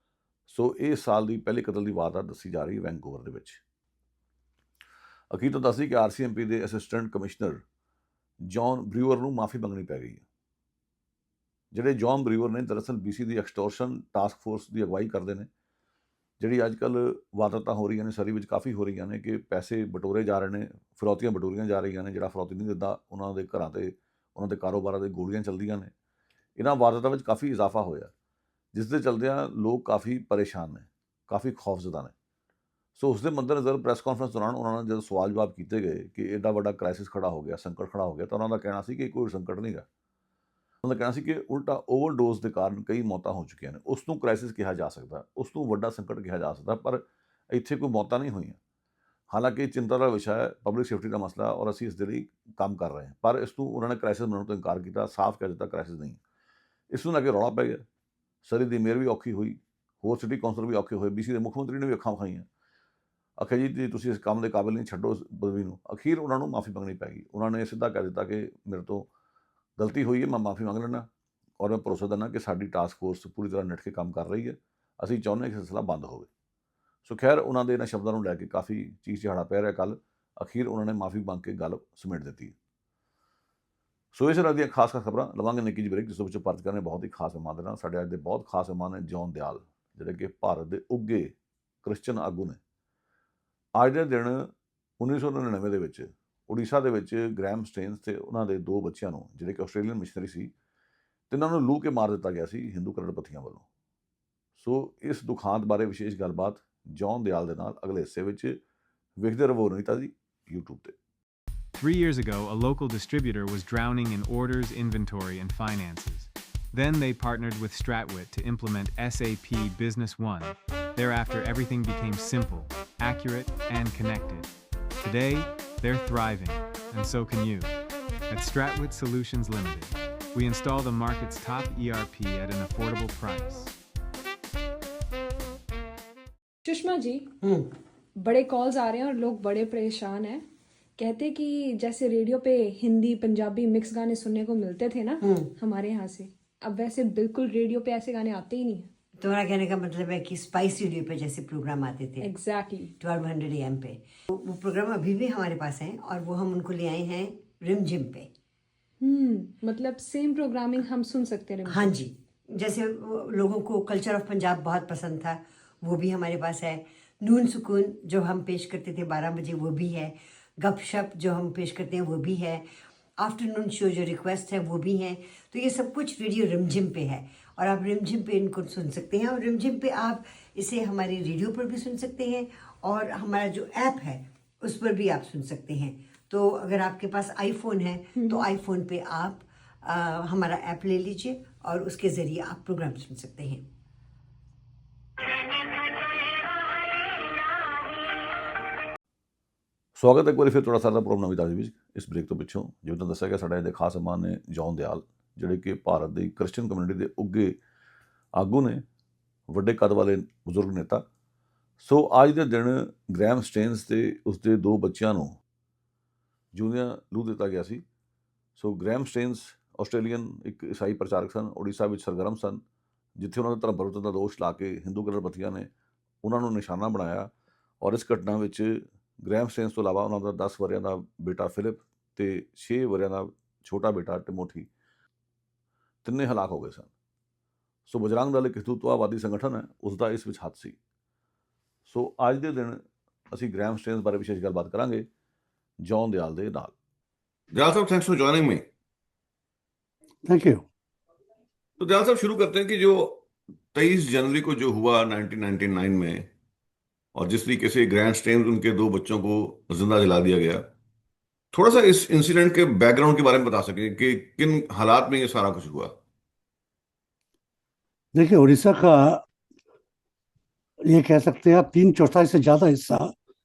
ਸੋ ਇਹ ਸਾਲ ਦੀ ਪਹਿਲੇ ਕਤਲ ਦੀ ਵਾਰਦਾਤ ਦੱਸੀ ਜਾ ਰਹੀ ਹੈ ਵੈਨਕੂਵਰ ਦੇ ਵਿੱਚ। ਅਖੀਰ ਤੋਂ ਦੱਸਦੀ ਕਿ RCMP ਦੇ ਅਸਿਸਟੈਂਟ ਕਮਿਸ਼ਨਰ ਜੌਨ ਬਰੀਵਰ ਨੂੰ ਮਾਫੀ ਮੰਗਣੀ ਪੈ ਗਈ ਹੈ। ਜਿਹੜੇ ਜੌਨ ਬਰੀਵਰ ਨੇ ਦਰਅਸਲ BC ਦੀ ਐਕਸਟੋਰਸ਼ਨ ਟਾਸਕ ਫੋਰਸ ਦੀ ਅਗਵਾਈ ਕਰਦੇ ਨੇ, ਜਿਹੜੀ ਅੱਜ ਕੱਲ੍ਹ ਵਾਰਦਾਤਾਂ ਹੋ ਰਹੀਆਂ ਨੇ, ਸਰੀ ਵਿੱਚ ਕਾਫੀ ਹੋ ਰਹੀਆਂ ਨੇ ਕਿ ਪੈਸੇ ਬਟੋਰੇ ਜਾ ਰਹੇ ਨੇ, ਫਿਰੌਤੀਆਂ ਬਟੋਰੀਆਂ ਜਾ ਰਹੀਆਂ ਨੇ, ਜਿਹੜਾ ਫਿਰੌਤੀ ਨਹੀਂ ਦਿੰਦਾ ਉਹਨਾਂ ਦੇ ਘਰਾਂ 'ਤੇ, ਉਹਨਾਂ ਦੇ ਕਾਰੋਬਾਰਾਂ 'ਤੇ ਗੋਲੀਆਂ ਚੱਲਦੀਆਂ ਨੇ। ਇਹਨਾਂ ਵਾਰਦਾਤਾਂ ਵਿੱਚ ਕਾਫੀ ਇਜ਼ਾਫਾ ਹੋਇਆ, ਜਿਸ ਦੇ ਚਲਦਿਆਂ ਲੋਕ ਕਾਫੀ ਪਰੇਸ਼ਾਨ ਨੇ, ਕਾਫੀ ਖੌਫਜ਼ਦਾ ਨੇ। ਸੋ ਉਸ ਦੇ ਮੱਦੇਨਜ਼ਰ ਪ੍ਰੈਸ ਕਾਨਫਰੰਸ ਦੌਰਾਨ ਉਹਨਾਂ ਨਾਲ ਜਦੋਂ ਸਵਾਲ ਜਵਾਬ ਕੀਤੇ ਗਏ ਕਿ ਐਡਾ ਵੱਡਾ ਕ੍ਰਾਈਸਿਸ ਖੜਾ ਹੋ ਗਿਆ, ਸੰਕਟ ਖੜਾ ਹੋ ਗਿਆ, ਤਾਂ ਉਹਨਾਂ ਦਾ ਕਹਿਣਾ ਸੀ ਕਿ ਕੋਈ ਸੰਕਟ ਨਹੀਂ ਗਾ। ਉਹਨਾਂ ਦਾ ਕਹਿਣਾ ਸੀ ਕਿ ਉਲਟਾ ਓਵਰਡੋਜ਼ ਦੇ ਕਾਰਨ ਕਈ ਮੌਤਾਂ ਹੋ ਚੁੱਕੀਆਂ ਨੇ। ਉਸ ਨੂੰ ਕ੍ਰਾਈਸਿਸ ਕਿਹਾ ਜਾ ਸਕਦਾ, ਉਸ ਨੂੰ ਵੱਡਾ ਸੰਕਟ ਕਿਹਾ ਜਾ ਸਕਦਾ, ਪਰ ਇੱਥੇ ਕੋਈ ਮੌਤਾਂ ਨਹੀਂ ਹੋਈਆਂ। ਹਾਲਾਂਕਿ ਚਿੰਤਾ ਦਾ ਵਿਸ਼ਾ ਹੈ, ਪਬਲਿਕ ਸੇਫਟੀ ਦਾ ਮਸਲਾ ਔਰ ਅਸੀਂ ਇਸ ਦੇ ਲਈ ਕੰਮ ਕਰ ਰਹੇ ਹਾਂ, ਪਰ ਇਸ ਨੂੰ ਉਹਨਾਂ ਨੇ ਕ੍ਰਾਈਸਿਸ ਬਣਾਉਣ ਤੋਂ ਇਨਕਾਰ ਕੀਤਾ, ਸਾਫ਼ ਕਹਿ ਦਿੱਤਾ ਕ੍ਰਾਈਸਿਸ ਨਹੀਂ। ਇਸ ਨੂੰ ਲੈ ਕੇ ਰੌਲਾ ਪੈ ਗਿਆ। ਸਰੀ ਦੀ ਮੇਅਰ ਵੀ ਔਖੀ ਹੋਈ, ਹੋਰ ਸਿਟੀ ਕੌਂਸਲਰ ਵੀ ਔਖੇ ਹੋਏ, BC ਦੇ ਮੁੱਖ ਮੰਤਰੀ ਨੇ ਵੀ ਅੱਖਾਂ ਵਿਖਾਈਆਂ, ਆਖਿਆ ਜੀ ਤੁਸੀਂ ਇਸ ਕੰਮ ਦੇ ਕਾਬਿਲ ਨਹੀਂ, ਛੱਡੋ ਇਸ ਪਦਵੀ ਨੂੰ। ਅਖੀਰ ਉਹਨਾਂ ਨੂੰ ਮਾਫੀ ਮੰਗਣੀ ਪੈ ਗਈ। ਉਹਨਾਂ ਨੇ ਸਿੱਧਾ ਕਹਿ ਦਿੱਤਾ ਕਿ ਮੇਰੇ ਤੋਂ गलती हुई है, मैं माफ़ी मंग लेना और मैं भरोसा दिंदा कि साडी टास्क फोर्स पूरी तर੍ਹਾਂ ਨਿੱਠ ਕੇ ਕੰਮ ਕਰ ਰਹੀ ਹੈ। ਅਸੀਂ ਚਾਹੁੰਦੇ ਹਾਂ ਕਿ ਸਿਲਸਿਲਾ ਬੰਦ ਹੋਵੇ। ਸੋ ਖੈਰ ਉਹਨਾਂ ਦੇ ਇਹਨਾਂ ਸ਼ਬਦਾਂ ਨੂੰ ਲੈ ਕੇ ਕਾਫੀ ਚੀਖ ਚਿਹਾੜਾ ਪੈ ਰਿਹਾ ਕੱਲ੍ਹ। ਅਖੀਰ ਉਹਨਾਂ ਨੇ ਮਾਫ਼ੀ ਮੰਗ ਕੇ ਗੱਲ ਸਮੇਟ ਦਿੱਤੀ। ਸੋ ਇਸ ਤਰ੍ਹਾਂ ਦੀਆਂ ਖਾਸ ਖਬਰਾਂ ਲਵਾਂਗੇ ਨਿੱਕੀ ਜਿਹੀ ਬ੍ਰੇਕ, ਜਿਸ ਵਿੱਚ ਪਰਚ ਕਰਨੇ ਬਹੁਤ ਹੀ ਖਾਸ ਮਹਿਮਾਨ ਦੇ ਨਾਲ। ਸਾਡੇ ਅੱਜ ਦੇ ਬਹੁਤ ਖਾਸ ਮਹਿਮਾਨ ਨੇ ਜੌਨ ਦਿਆਲ, ਜਿਹੜੇ ਕਿ ਭਾਰਤ ਦੇ ਉੱਘੇ ਕ੍ਰਿਸਚਨ ਆਗੂ ਨੇ। ਅੱਜ ਦੇ ਦਿਨ 1999 ਦੇ ਵਿੱਚ ਉੜੀਸਾ ਦੇ ਵਿੱਚ ਗ੍ਰੈਮ ਸਟੇਨਸ ਤੇ ਉਹਨਾਂ ਦੇ 2 ਬੱਚਿਆਂ ਨੂੰ, ਜਿਹੜੇ ਕਿ ਆਸਟ੍ਰੇਲੀਅਨ ਮਿਸ਼ਨਰੀ ਸੀ, ਤਿੰਨਾਂ ਨੂੰ ਲੂ ਕੇ ਮਾਰ ਦਿੱਤਾ ਗਿਆ ਸੀ ਹਿੰਦੂ ਕਰੜਪੱਤੀਆਂ ਵੱਲੋਂ। ਸੋ ਇਸ ਦੁਖਾਂਤ ਬਾਰੇ ਵਿਸ਼ੇਸ਼ ਗੱਲਬਾਤ ਜੌਨ ਦਿਆਲ ਦੇ ਨਾਲ ਅਗਲੇ ਹਿੱਸੇ ਵਿੱਚ ਵੇਖਦੇ ਰਹੋ ਨੀਤਾ ਜੀ YouTube ਤੇ। 3 years ago, a local distributor was drowning in orders, inventory, and finances. Then they partnered with Stratwit to implement SAP Business One. Thereafter, everything became simple, accurate, and connected. Today, they're thriving, and so can you. At Stratwit Solutions Limited, we install the market's top ERP at an affordable price. Sushma ji, बड़े calls आ रहे हैं और लोग बड़े परेशान हैं। कहते कि जैसे रेडियो पे हिंदी पंजाबी मिक्स गाने सुनने को मिलते थे ना हमारे यहाँ से, अब वैसे बिल्कुल रेडियो पे ऐसे गाने आते ही नहीं है। तुम्हारा कहने का मतलब है कि स्पाइस रेडियो पे जैसे प्रोग्राम आते थे एग्जैक्टली 1200 AM पे, वो प्रोग्राम अभी भी हमारे पास हैं और वो हम उनको ले आए हैं रिमझिम पे। मतलब सेम प्रोग्रामिंग हम सुन सकते हैं। हाँ जी, जैसे लोगों को कल्चर ऑफ पंजाब बहुत पसंद था, वो भी हमारे पास है। नून सुकून जो हम पेश करते थे 12 बजे, वो भी है। गपशप जो हम पेश करते हैं वो भी है। आफ्टरनून शो जो रिक्वेस्ट है वो भी है। तो ये सब कुछ रेडियो रिमझिम पे है और आप रिमझिम पे इनको सुन सकते हैं। और रिमझिम पे आप इसे हमारे रेडियो पर भी सुन सकते हैं और हमारा जो ऐप है उस पर भी आप सुन सकते हैं। तो अगर आपके पास आईफोन है तो आईफोन पे आप हमारा ऐप ले लीजिए और उसके ज़रिए आप प्रोग्राम सुन सकते हैं। ਸਵਾਗਤ ਹੈ ਇੱਕ ਵਾਰੀ ਫਿਰ ਤੁਹਾਡਾ ਸਾਰਾ ਪ੍ਰੋਗਰਾਮ ਨਵੀਂ ਤਾਜ਼ੀ ਵਿੱਚ। ਇਸ ਬ੍ਰੇਕ ਤੋਂ ਪਿੱਛੋਂ ਜਿਵੇਂ ਤੁਹਾਨੂੰ ਦੱਸਿਆ ਗਿਆ, ਸਾਡੇ ਅੱਜ ਦੇ ਖਾਸ ਮਹਿਮਾਨ ਨੇ ਜੌਨ ਦਿਆਲ, ਜਿਹੜੇ ਕਿ ਭਾਰਤ ਦੀ ਕ੍ਰਿਸਚੀਅਨ ਕਮਿਊਨਿਟੀ ਦੇ ਉੱਘੇ ਆਗੂ ਨੇ, ਵੱਡੇ ਕੱਦ ਵਾਲੇ ਬਜ਼ੁਰਗ ਨੇਤਾ। ਸੋ ਅੱਜ ਦੇ ਦਿਨ ਗ੍ਰੈਮ ਸਟੇਨਸ ਤੇ ਉਸਦੇ 2 ਬੱਚਿਆਂ ਨੂੰ ਜਿਉਂਦਿਆਂ ਲੂ ਦਿੱਤਾ ਗਿਆ ਸੀ। ਸੋ ਗ੍ਰੈਮ ਸਟੇਨਸ ਆਸਟ੍ਰੇਲੀਅਨ ਇੱਕ ਈਸਾਈ ਪ੍ਰਚਾਰਕ ਸਨ, ਉੜੀਸਾ ਵਿੱਚ ਸਰਗਰਮ ਸਨ, ਜਿੱਥੇ ਉਹਨਾਂ ਦੇ ਧਰਮ ਪਰਿਵਰਤਨ ਦਾ ਦੋਸ਼ ਲਾ ਕੇ ਹਿੰਦੂ ਕਰੜਪੱਤੀਆਂ ਨੇ ਉਹਨਾਂ ਨੂੰ ਨਿਸ਼ਾਨਾ ਬਣਾਇਆ। ਔਰ ਇਸ ਘਟਨਾ ਵਿੱਚ ਗ੍ਰੈਮ ਸਟੇਨਸ ਤੋਂ ਇਲਾਵਾ ਉਹਨਾਂ ਦਾ 10 ਵਰ੍ਹਿਆਂ ਦਾ ਬੇਟਾ ਫਿਲਿਪ ਤੇ 6 ਵਰ੍ਹਿਆਂ ਦਾ ਛੋਟਾ ਬੇਟਾ ਟਿਮੋਥੀ, ਤਿੰਨੇ ਹਲਾਕ ਹੋ ਗਏ ਸਨ। ਸੋ ਬਜਰੰਗ ਦਲ ਇੱਕ ਹਿੰਦੂਤਵਾਦੀ ਸੰਗਠਨ ਹੈ, ਉਸ ਦਾ ਇਸ ਵਿੱਚ ਹੱਥ ਸੀ। ਸੋ ਅੱਜ ਦੇ ਦਿਨ ਅਸੀਂ ਗ੍ਰੈਮ ਸਟੇਨਸ ਬਾਰੇ ਵਿਸ਼ੇਸ਼ ਗੱਲਬਾਤ ਕਰਾਂਗੇ ਜੌਨ ਦਿਆਲ ਦੇ ਨਾਲ। दयाल साहब, thanks for joining me. Thank you. तो दयाल साहब, शुरू करते हैं कि जो 23 जनवरी को जो हुआ 1999 में, और जिस तरीके से ग्रैंड स्टेन्स उनके 2 बच्चों को जिंदा जला दिया गया, थोड़ा सा इस इंसिडेंट के बैकग्राउंड के बारे में बता सकें कि किन हालात में ये सारा कुछ हुआ। देखिए, उड़ीसा का ये कह सकते हैं आप 3/4 से ज्यादा हिस्सा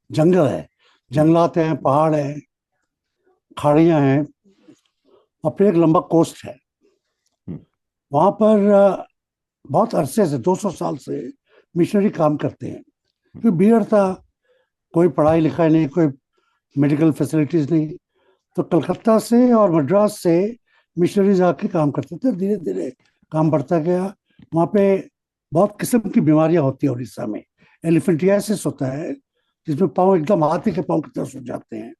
जंगल है। जंगलात हैं, पहाड़ हैं, खाड़ियां हैं और फिर एक लंबा कोस्ट है। वहां पर बहुत अरसे से 200 साल से मिशनरी काम करते हैं। क्योंकि भीड़ था, कोई पढ़ाई लिखाई नहीं, कोई मेडिकल फैसिलिटीज नहीं, तो कलकत्ता से और मद्रास से मिशनरीज आके काम करते थे। धीरे धीरे काम बढ़ता गया। वहाँ पे बहुत किस्म की बीमारियां होती है उड़ीसा में। एलिफेंटियासिस होता है, जिसमें पाँव एकदम हाथी के पाँव की तरह हो जाते हैं।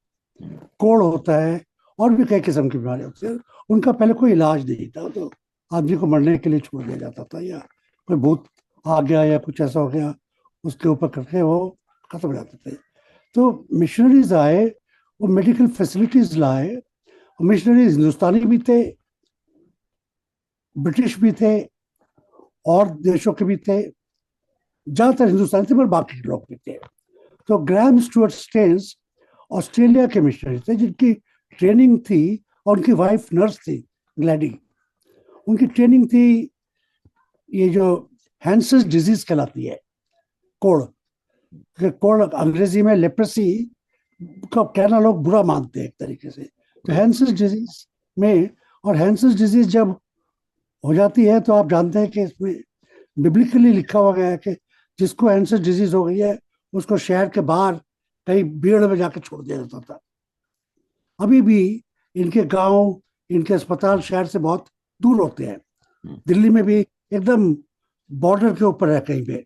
कोड़ होता है और भी कई किस्म की बीमारियां होती है। उनका पहले कोई इलाज नहीं था, तो आदमी को मरने के लिए छोड़ दिया जाता था, या कोई भूत आ गया या कुछ ऐसा हो गया उसके ऊपर करके वो खत्म हो जाते थे। तो मिशनरीज आए, वो मेडिकल फैसिलिटीज लाए। मिशनरीज हिंदुस्तानी भी थे, ब्रिटिश भी थे और देशों के भी थे, ज्यादातर हिंदुस्तानी थे पर बाकी लोग भी थे। तो ग्रैम स्टुअर्ट स्टेन्स ऑस्ट्रेलिया के मिशनरी थे, जिनकी ट्रेनिंग थी, और उनकी वाइफ नर्स थी ग्लैडी। उनकी ट्रेनिंग थी ये जो हैंसेस डिजीज कहलाती है, कोड़। कोड़ अंग्रेजी में लेप्रेसी का कहना लोग बुरा मानते हैं एक तरीके से। तो हैंसेस डिजीज में, और हैंसेस डिजीज जब हो जाती है तो आप जानते हैं कि इसमें बिब्लिकली लिखा हुआ गया है कि जिसको हैंसेस डिजीज हो गई है उसको शहर के बाहर कहीं भीड़ में जाकर छोड़ दिया जाता था। अभी भी इनके गांव इनके अस्पताल शहर से बहुत दूर होते हैं, हम्म। दिल्ली में भी एकदम बॉर्डर के ऊपर है कहीं पे,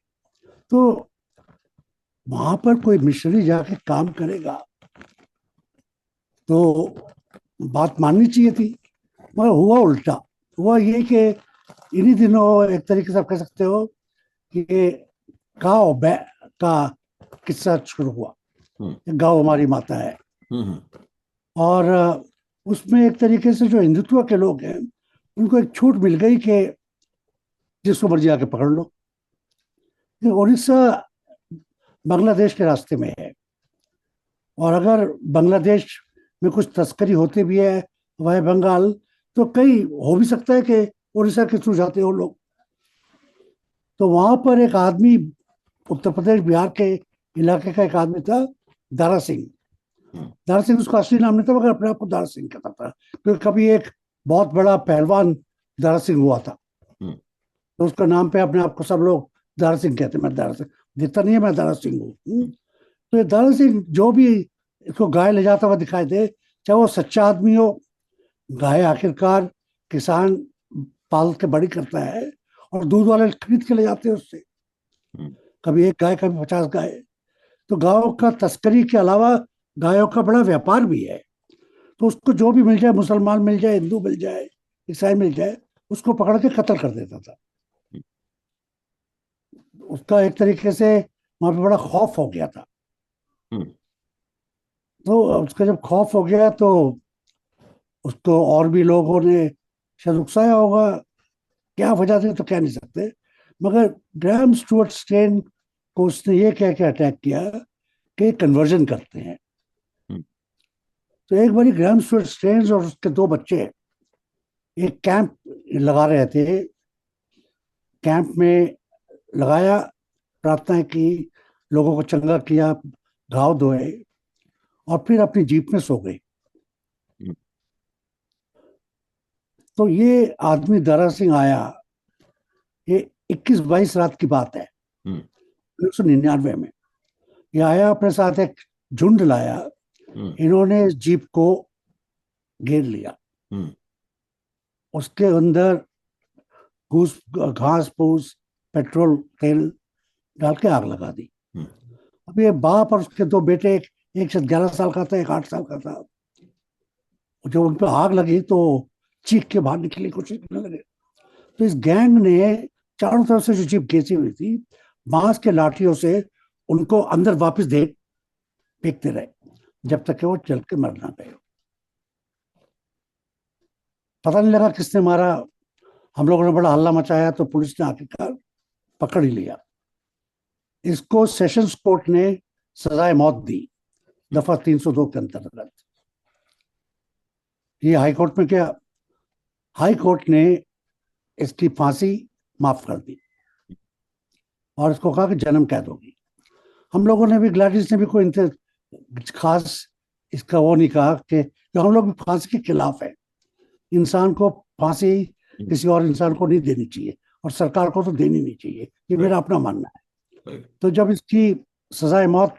तो वहां पर कोई मिशनरी जाके काम करेगा तो बात माननी चाहिए थी, मगर हुआ उल्टा। हुआ ये कि इन्हीं दिनों एक तरीके से आप कह सकते हो कि गाँव का किस्सा शुरू हुआ। गाँव हमारी माता है, और उसमें एक तरीके से जो हिंदुत्व के लोग हैं उनको एक छूट मिल गई कि जिसको मर्जी आके पकड़ लो। ये उड़ीसा बांग्लादेश के रास्ते में है, और अगर बांग्लादेश में कुछ तस्करी होती भी है वह बंगाल, तो कई हो भी सकता है कि उड़ीसा के थ्रू जाते हो लोग। तो वहां पर एक आदमी, उत्तर प्रदेश बिहार के इलाके का एक आदमी था, दारा सिंह। दारा सिंह उसका असली नाम नहीं था, मगर अपने आप को दारा सिंह कहता था, क्योंकि कभी एक बहुत बड़ा पहलवान दारा सिंह हुआ था, तो उसका नाम पे अपने आप को सब लोग दारा सिंह कहते। मैं दारा सिंह दिखता नहीं है, मैं दारा सिंह हूँ। तो ये दारा सिंह जो भी इसको गाय ले जाता हुआ दिखाई दे, चाहे वो सच्चा आदमी हो, गाय आखिरकार किसान पाल के बड़ी करता है और दूध वाले खरीद के ले जाते हैं उससे, कभी एक गाय कभी 50 गाय। तो गायों का तस्करी के अलावा गायों का बड़ा व्यापार भी है। तो उसको जो भी मिल जाए, मुसलमान मिल जाए, हिंदू मिल जाए, ईसाई मिल जाए, उसको पकड़ के कत्ल कर देता था। उसका एक तरीके से वहां पे बड़ा खौफ हो गया था। तो उसका जब खौफ हो गया तो उसको और भी लोगों ने शायद उकसाया होगा, क्या वजह थी तो कह नहीं सकते, मगर ग्राहम स्टुअर्ट स्टेन को उसने ये कह के अटैक किया कि कन्वर्जन करते हैं। तो एक बारी ग्राहम स्टुअर्ट स्टेन और उसके 2 बच्चे एक कैंप लगा रहे थे, कैंप में लगाया, प्रार्थना की, लोगों को चंगा किया, घाव धोए, और फिर अपनी जीप में सो गए। तो ये आदमी दारा सिंह आया, ये 21-22 रात की बात है 1999 में। ये आया, अपने साथ एक झुंड लाया, इन्होंने इस जीप को घेर लिया, उसके अंदर घास फूस पेट्रोल तेल डाल के आग लगा दी। अब ये बाप और उसके 2 बेटे, एक शायद 11 साल का था, एक 8 साल का था, जब उन पर आग लगी तो चीख के बाहर निकलने की कोशिश करने लगे। तो इस गैंग ने चारों तरफ से जो जीप घेसी हुई थी, बांस के लाठियों से उनको अंदर वापस फेंकते रहे जब तक कि वो चल के मर ना गए। पता नहीं लगा किसने मारा, हम लोगों ने बड़ा हल्ला मचाया, तो पुलिस ने आखिरकार पकड़ ही लिया। इसको सेशंस कोर्ट ने सजाए मौत दी, दफा 302 के अंतर्गत। ये हाई कोर्ट में क्या, हाई कोर्ट ने इसकी फांसी माफ कर दी और इसको कहा कि जन्म कैद होगी। हम लोगों ने भी, ग्लैडिस ने भी कोई खास इसका वो नहीं कहा कि हम लोग भी फांसी के खिलाफ है। इंसान को फांसी किसी और इंसान को नहीं देनी चाहिए, और सरकार को तो देनी नहीं चाहिए, ये मेरा अपना मानना है। तो जब इसकी सजाए मौत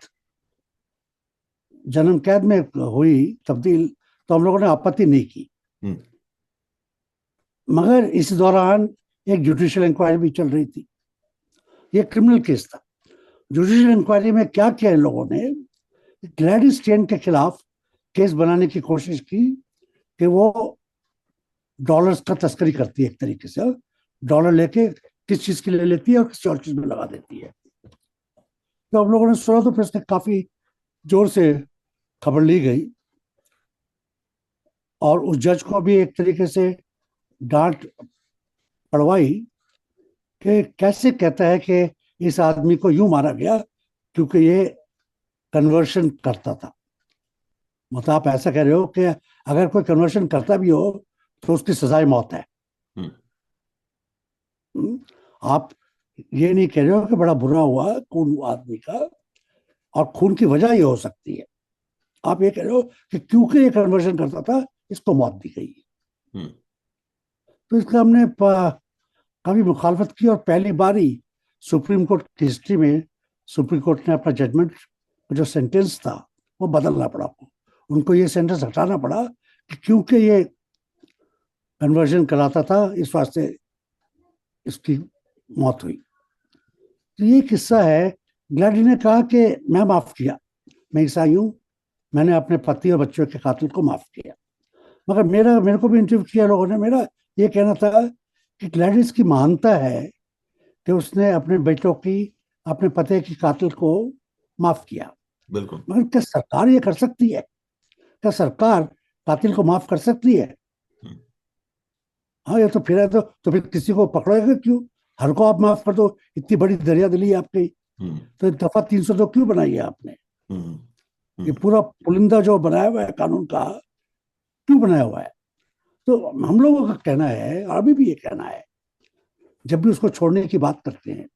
जन्म कैद में हुई तब्दील, तो हम लोगों ने आपत्ति नहीं की। मगर इस दौरान एक जुडिशियल इंक्वायरी भी चल रही थी, ये क्रिमिनल केस था। जुडिशियल इंक्वायरी में क्या किया इन लोगों ने, ग्लैडिस स्टेन के खिलाफ केस बनाने की कोशिश की कि वो डॉलर्स का तस्करी करती है, एक तरीके से डॉलर लेके किस चीज के लिए लेती है और किसी और चीज में लगा देती है। तो हम लोगों ने सुना, तो फिर उसने काफी जोर से खबर ली गई, और उस जज को भी एक तरीके से डांट पड़वाई कि कैसे कहता है कि इस आदमी को यूं मारा गया क्योंकि ये कन्वर्शन करता था। मतलब आप ऐसा कह रहे हो कि अगर कोई कन्वर्शन करता भी हो तो उसकी सजाए मौत है। आप ये नहीं कह रहे हो कि बड़ा बुरा हुआ खून हुआ आदमी का, और खून की वजह ये हो सकती है। आप ये कह रहे हो कि क्योंकि ये कन्वर्शन करता था इसको मौत दी गई। तो इसका हमने काफी मुखालफत की, और पहली बारी सुप्रीम कोर्ट की हिस्ट्री में सुप्रीम कोर्ट ने अपना जजमेंट, जो सेंटेंस था वो बदलना पड़ा, उनको ये सेंटेंस हटाना पड़ा कि क्योंकि ये कन्वर्जन कराता था, इस वास्ते इसकी मौत हुई। तो ये किस्सा है। ग्लैडी ने कहा कि मैं माफ किया, मैं ईसाई हूँ, मैंने अपने पति और बच्चों के कातिल को माफ किया। मगर मेरे को भी इंटरव्यू किया लोगों ने, मेरा ये कहना था कि ग्लैडिस की महानता है कि उसने अपने बेटों की, अपने पति की कातिल को माफ किया। बिल्कुल। मगर क्या सरकार ये कर सकती है? क्या सरकार कातिल को माफ कर सकती है? हम्म, हाँ, ये तो फिर है, तो फिर किसी को पकड़ेगा क्यों? हर को आप माफ कर दो, इतनी बड़ी दरिया दिली है आपकी, हम्म, तो दफा 302 क्यों बनाई है आपने? हम्म, ये हम्म। पूरा पुलिंदा जो बनाया हुआ है कानून का, क्यों बनाया हुआ है? तो हम लोगों का कहना है, और अभी भी ये कहना है, जब भी उसको छोड़ने की बात करते हैं,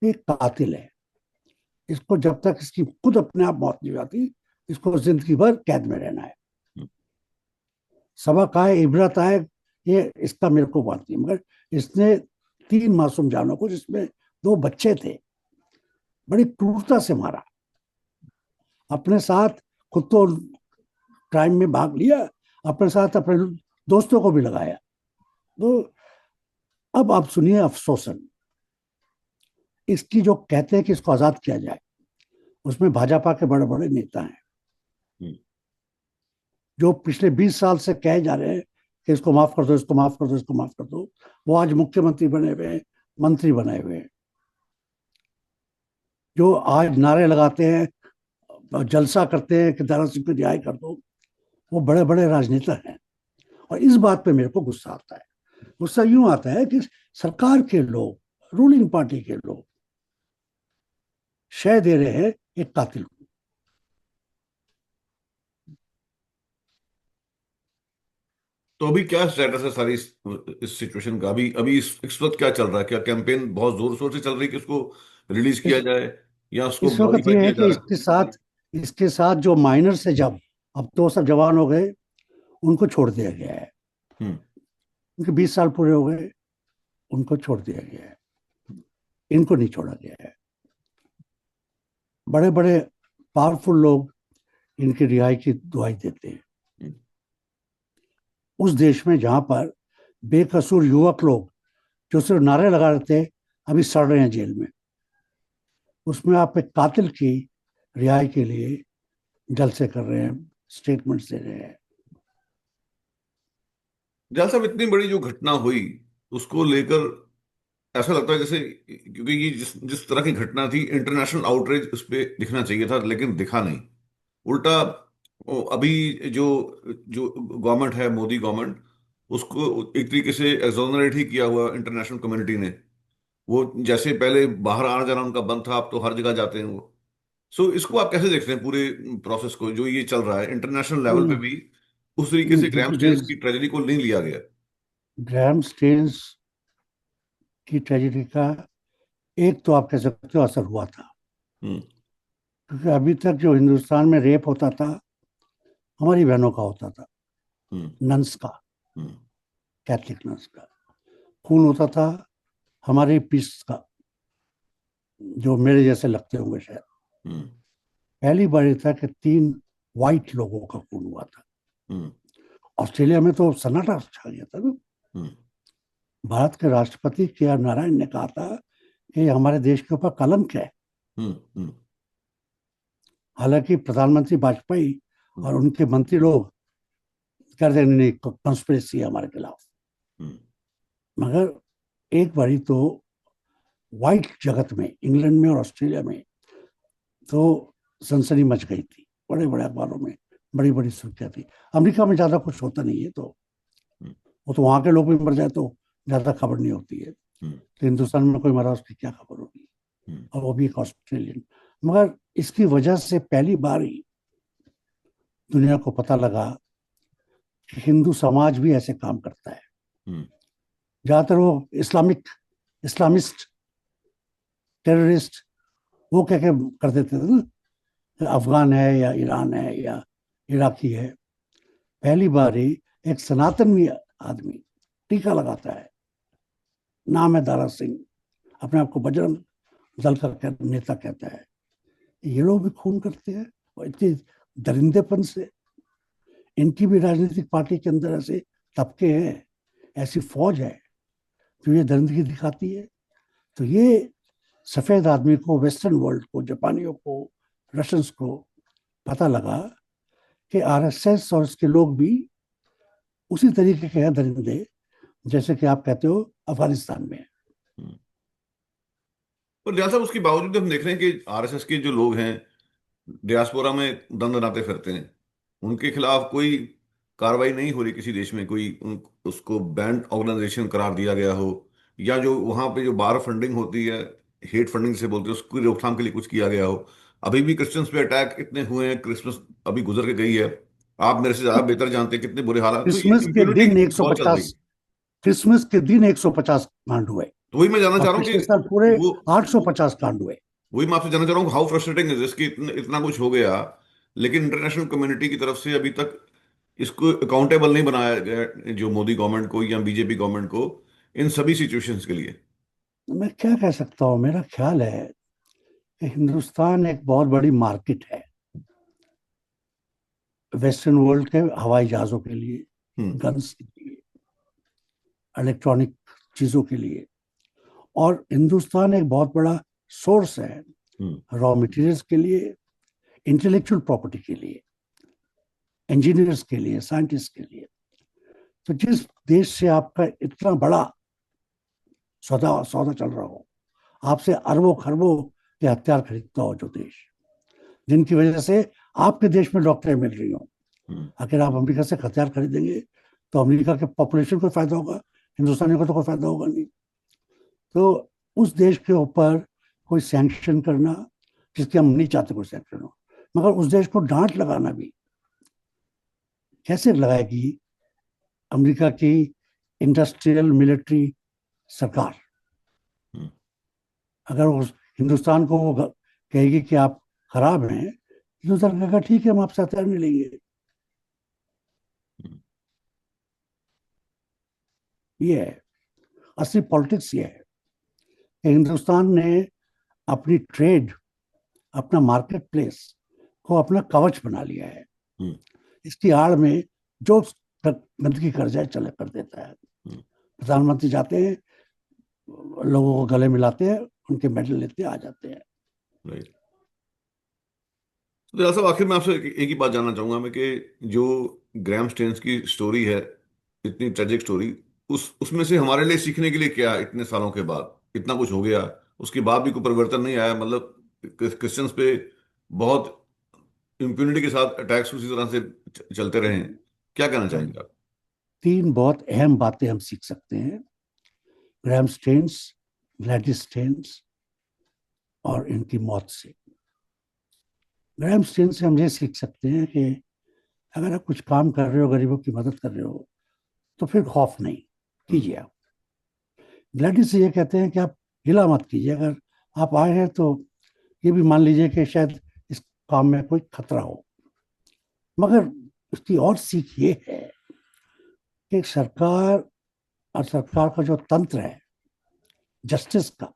ये कातिल है, इसको जब तक इसकी खुद अपने आप मौत नहीं आती, इसको जिंदगी भर कैद में रहना है। सबक आए, इबरत आए, ये इसका मेरे को बात नहीं। मगर इसने 3 मासूम जानों को, जिसमें 2 बच्चे थे, बड़ी क्रूरता से मारा। अपने साथ खुद तो क्राइम में भाग लिया, अपने साथ अपने दोस्तों को भी लगाया। तो अब आप सुनिए अफसोसन, इसकी जो कहते हैं कि इसको आजाद किया जाए, उसमें भाजपा के बड़े बड़े नेता हैं जो पिछले 20 साल से कहे जा रहे हैं कि इसको माफ कर दो, इसको माफ कर दो, इसको माफ कर दो। वो आज मुख्यमंत्री बने हुए हैं, मंत्री बने हुए हैं, जो आज नारे लगाते हैं, जलसा करते हैं कि दारा सिंह को रिहाई कर दो, वो बड़े बड़े राजनेता हैं। और इस बात पे मेरे को गुस्सा आता है। गुस्सा यूं आता है कि सरकार के लोग, रूलिंग पार्टी के लोग शय दे रहे हैं एक कातिल को। तो अभी क्या स्टेटस है सारी इस सिचुएशन का? अभी अभी इस वक्त क्या चल रहा है? क्या कैंपेन बहुत जोर शोर से चल रही है कि उसको रिलीज किया इस जाए या उसको इस वक्त मॉडिफाई ये है किया जा कि रहा इसके साथ जो माइनर से, जब अब तो सब जवान हो गए, उनको छोड़ दिया गया है। है? उनके 20 साल पूरे हो गए, उनको छोड़ दिया गया है, इनको नहीं छोड़ा गया है। बड़े बड़े पावरफुल लोग इनकी रिहाई की दुआई देते हैं। उस देश में जहां पर बेकसूर युवक लोग जो सिर्फ नारे लगा रहे थे, अभी सड़ रहे हैं जेल में, उसमें आप एक कातिल की रिहाई के लिए जलसे कर रहे हैं, स्टेटमेंट्स दे रहे हैं। जाल साहब, इतनी बड़ी जो घटना हुई उसको लेकर ऐसा लगता है जैसे, क्योंकि ये जिस जिस तरह की घटना थी, इंटरनेशनल आउटरीच उस पर दिखना चाहिए था, लेकिन दिखा नहीं। उल्टा अभी जो जो गवर्नमेंट है, मोदी गवर्नमेंट, उसको एक तरीके से एक्सोनरेट ही किया हुआ इंटरनेशनल कम्युनिटी ने। वो जैसे पहले बाहर आना जाना उनका बंद था, अब तो हर जगह जाते हैं वो। सो इसको आप कैसे देखते हैं पूरे प्रोसेस को जो ये चल रहा है इंटरनेशनल लेवल पे भी? उस तरीके से ग्राहम स्टेन्स की ट्रेजेडी को नहीं लिया गया। ग्राहम स्टेन्स की ट्रेजेडी का एक तो आप कह सकते हो असर हुआ था, हम्म, क्योंकि अभी तक जो हिंदुस्तान में रेप होता था, हमारी बहनों का होता था, हम्म, नन्स का, हम्म, कैथलिक नन्स का। खून होता था हमारे पीस का, जो मेरे जैसे लगते होंगे शायद। हम्म, पहली बार ये था कि 3 वाइट लोगों का खून हुआ था। हम्म, ऑस्ट्रेलिया में तो सन्नाटा छा गया था ना। हम्म, भारत के राष्ट्रपति के आर नारायण ने कहा था कि ये हमारे देश के ऊपर कलंक है। हम्म, हम्म, हालांकि प्रधानमंत्री वाजपेयी और उनके मंत्री लोग कर रहे नहीं, कंस्पिरेसी है हमारे खिलाफ। हम्म, मगर एक बारी तो वाइट जगत में, इंग्लैंड में और ऑस्ट्रेलिया में तो सनसनी मच गई थी, बड़े बड़े अखबारों में बड़ी बड़ी सुर्खियां थी। अमेरिका में ज्यादा कुछ होता नहीं है, तो वो तो वहां के लोग भी मर जाए तो ज्यादा खबर नहीं होती है। तो हिंदुस्तान में कोई मरा, उसकी क्या खबर होगी, और वो भी एक ऑस्ट्रेलियन। मगर इसकी वजह से पहली बार ही दुनिया को पता लगा कि हिंदू समाज भी ऐसे काम करता है। ज्यादातर वो इस्लामिस्ट टेररिस्ट वो क्या क्या कर देते थे ना, अफगान है या ईरान है या इराकी है। पहली बार ही एक सनातनी आदमी टीका लगाता है, नाम है दारा सिंह, अपने आप को बजरंग दल का नेता कहता है। ये लोग भी खून करते हैं, और इतने दरिंदेपन से। इनकी भी राजनीतिक पार्टी के अंदर ऐसे तबके हैं, ऐसी फौज है जो ये दरिंदगी दिखाती है। तो ये सफेद आदमी को, वेस्टर्न वर्ल्ड को, जापानियों को, रशियंस को पता लगा कि आरएसएस और उसके लोग भी उसी तरीके के हैं दरिंदे जैसे कि आप कहते हो अफगानिस्तान में। पर जहाँ साहब उसके बावजूद हम देख रहे हैं कि आरएसएस के जो लोग हैं डियास्पोरा में दंदनाते फिरते हैं, उनके खिलाफ कोई कार्रवाई नहीं हो रही किसी देश में, कोई उसको बैंड ऑर्गेनाइजेशन करार दिया गया हो, या जो वहां पे जो बाहर फंडिंग होती है, हेट फंडिंग से बोलते हैं, उसकी रोकथाम के लिए कुछ किया गया हो। अभी भी क्रिश्चियंस पे अटैक इतने हुए हैं, क्रिसमस अभी गुजर के गई है, आप मेरे से ज्यादा बेहतर जानते हैं कितने बुरे हालात, तो ये क्रिसमस के इम्प्यूनिटी दिन बहुत चल रही 150 है। क्रिसमस के दिन 150 कांड हुए तो वही मैं जानना और चाह रहा हूँ पिछले कि साल पूरे वो 850 कांड हुए। वही मैं आपसे जानना चाह रहा हूँ, हाउ फ्रस्ट्रेटिंग है जिसकी इतना कुछ हो गया, लेकिन इंटरनेशनल कम्युनिटी की तरफ से अभी तक इसको अकाउंटेबल नहीं बनाया गया, जो मोदी गवर्नमेंट को या बीजेपी गवर्नमेंट को, इन सभी सिचुएशंस के लिए। मैं क्या कह सकता हूँ, मेरा ख्याल है कि हिंदुस्तान एक बहुत बड़ी मार्केट है वेस्टर्न वर्ल्ड के हवाई जहाजों के लिए, हम्म। गन्स के लिए, इलेक्ट्रॉनिक चीजों के लिए। और हिंदुस्तान एक बहुत बड़ा सोर्स है रॉ मटेरियल्स के लिए, इंटेलेक्चुअल प्रॉपर्टी के लिए, इंजीनियर्स के लिए, साइंटिस्ट के लिए। तो जिस देश से आपका इतना बड़ा सौदा सौदा चल रहा हो, आपसे अरबों खरबों के हथियार खरीदता हो जो देश, जिनकी वजह से आपके देश में डॉक्टरें मिल रही हो, अगर आप अमेरिका से हथियार खरीदेंगे तो अमेरिका के पॉपुलेशन को फायदा होगा, हिंदुस्तानियों को तो कोई फायदा होगा नहीं। तो उस देश के ऊपर कोई सैंक्शन करना, जिसके हम नहीं चाहते कोई सैंक्शन हो, मगर उस देश को डांट लगाना भी कैसे लगाएगी अमेरिका की इंडस्ट्रियल मिलिट्री सरकार? अगर उस हिंदुस्तान को वो कहेगी कि आप खराब हैं, हिंदुस्तान कहेगा ठीक है हम आपसे हथियार नहीं लेंगे। ये है असली पॉलिटिक्स, ये है कि हिंदुस्तान ने अपनी ट्रेड, अपना मार्केट प्लेस को अपना कवच बना लिया है। इसकी आड़ में जो गंदगी कर जाए चले कर देता है। प्रधानमंत्री जाते हैं, लोगों को गले मिलाते हैं, उनके मेडल लेते आ जाते हैं। राइट। तो दयाल साहब, आखिर में आपसे एक ही बात जानना चाहूंगा मैं, कि जो ग्रैहम स्टेन्स की स्टोरी है, इतनी ट्रेजिक स्टोरी, उसमें से हमारे लिए सीखने के लिए क्या है? इतने सालों के बाद इतना कुछ हो गया, उसके बाद भी कोई परिवर्तन नहीं आया, मतलब क्रिश्चियंस पे बहुत इम्प्यूनिटी के साथ अटैक्स उसी तरह से चलते रहे हैं। क्या कहना चाहेंगे आप? 3 बहुत अहम बातें हम सीख सकते हैं ग्रैहम स्टेन्स, ग्लैडिस स्टेन्स और इनकी मौत से। ग्रैहम स्टेन्स से हम ये सीख सकते हैं कि अगर आप कुछ काम कर रहे हो, गरीबों की मदद कर रहे हो, तो फिर खौफ नहीं, कीजिए आप। ग्लैडिस ये कहते हैं कि आप गिला मत कीजिए, अगर आप आए हैं तो ये भी मान लीजिए कि शायद इस काम में कोई खतरा हो। मगर उसकी और सीख ये है कि सरकार और सरकार का जो तंत्र है जस्टिस का,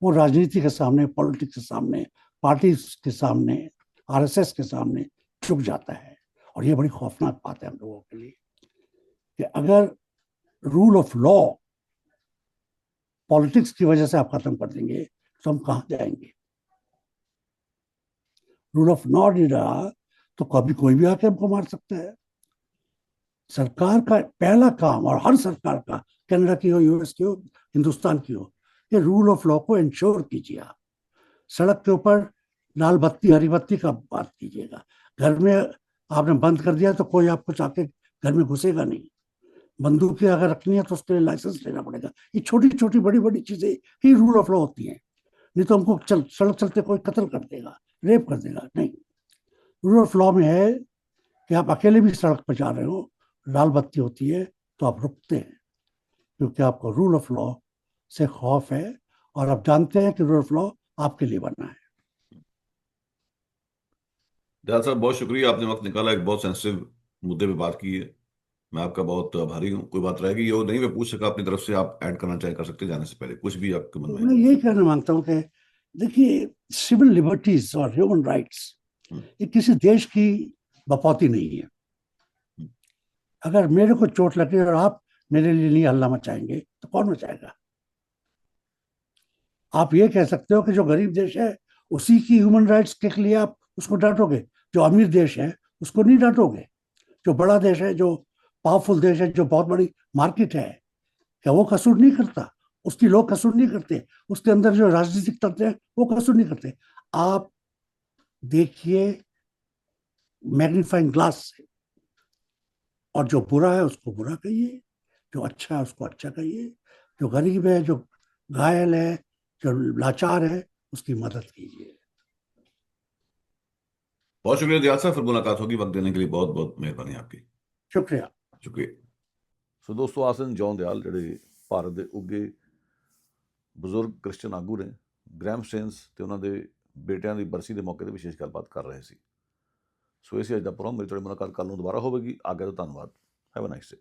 वो राजनीति के सामने, पॉलिटिक्स के सामने, पार्टी के सामने, आरएसएस के सामने झुक जाता है। और ये बड़ी खौफनाक बात है हम लोगों के लिए कि अगर रूल ऑफ लॉ पॉलिटिक्स की वजह से आप खत्म कर देंगे तो हम कहां जाएंगे? रूल ऑफ लॉ नहीं रहा तो कभी कोई भी आके हमको मार सकता है। सरकार का पहला काम, और हर सरकार का, कनाडा की हो, यूएस की हो, हिंदुस्तान की हो, ये रूल ऑफ लॉ को इंश्योर कीजिए। आप सड़क के ऊपर लाल बत्ती हरी बत्ती का बात कीजिएगा, घर में आपने बंद कर दिया तो कोई आपको चाके घर में घुसेगा नहीं। बंदूकें अगर रखनी है तो उसके लिए लाइसेंस लेना पड़ेगा। ये छोटी छोटी बड़ी बड़ी चीजें ही रूल ऑफ लॉ होती हैं। नहीं तो हमको सड़क चलते कोई कत्ल कर देगा, रेप कर देगा, नहीं। रूल ऑफ लॉ में है कि आप अकेले भी सड़क पर जा रहे हो, लाल बत्ती होती है तो आप रुकते हैं, क्योंकि आपको रूल ऑफ लॉ से खौफ है और आप जानते हैं कि रूल ऑफ लॉ आपके लिए बना है। दयाल साहब, बहुत शुक्रिया, आपने वक्त निकाला, एक बहुत सेंसिटिव मुद्दे पे बात की है। मैं आपका बहुत आभारी हूँ। कोई बात रहेगी और नहीं मैं पूछ सका अपनी तरफ से, आप ऐड करना चाहे कर सकते, जाने से पहले कुछ भी आपके मन मैं में। यही कहना मांगता हूँ कि देखिए, सिविल लिबर्टीज और ह्यूमन राइट्स ये किसी देश की बपौती नहीं है। अगर मेरे को चोट लगे और आप मेरे लिए नहीं हल्ला मचाएंगे तो कौन मचाएगा? आप ये कह सकते हो कि जो गरीब देश है उसी की ह्यूमन राइट्स के लिए आप उसको डांटोगे, जो अमीर देश है उसको नहीं डांटोगे। जो बड़ा देश है, जो पावरफुल देश है, जो बहुत बड़ी मार्केट है, क्या वो कसूर नहीं करता? उसकी लोग कसूर नहीं करते? उसके अंदर जो राजनीतिक तंत्र है वो कसूर नहीं करते? आप देखिए मैग्नीफाइंग ग्लास से, और जो बुरा है उसको बुरा कहिए, जो अच्छा है उसको अच्छा कहिए, जो गरीब है, जो घायल है, जो लाचार है, उसकी मदद कीजिए। बहुत शुक्रिया दयाल साहब, फिर मुलाकात होगी। वक्त देने के लिए बहुत बहुत मेहरबानी आपकी। शुक्रिया। शुक्रिया। ਸੋ ਦੋਸਤੋ, ਆਸਨ ਜੌਨ ਦਿਆਲ ਜਿਹੜੇ ਭਾਰਤ ਦੇ ਉੱਗੇ ਬਜ਼ੁਰਗ ਕ੍ਰਿਸਚਨ ਆਗੂ ਨੇ, ਗ੍ਰੈਮ ਸਟੇਨਸ ਤੇ ਉਹਨਾਂ ਦੇ ਬੇਟਿਆਂ ਦੀ ਬਰਸੀ ਦੇ ਮੌਕੇ ਤੇ ਵਿਸ਼ੇਸ਼ ਗੱਲਬਾਤ ਕਰ ਰਹੇ ਸੀ। ਸੋ ਇਹ ਸੀ ਅੱਜ ਦਾ ਪ੍ਰੋਗਰਾਮ। ਮੇਰੀ ਤੁਹਾਡੀ ਮੁਲਾਕਾਤ ਕੱਲ੍ਹ ਨੂੰ ਦੁਬਾਰਾ ਹੋਵੇਗੀ। ਆਗੇ ਤੋਂ ਧੰਨਵਾਦ। Have a nice day.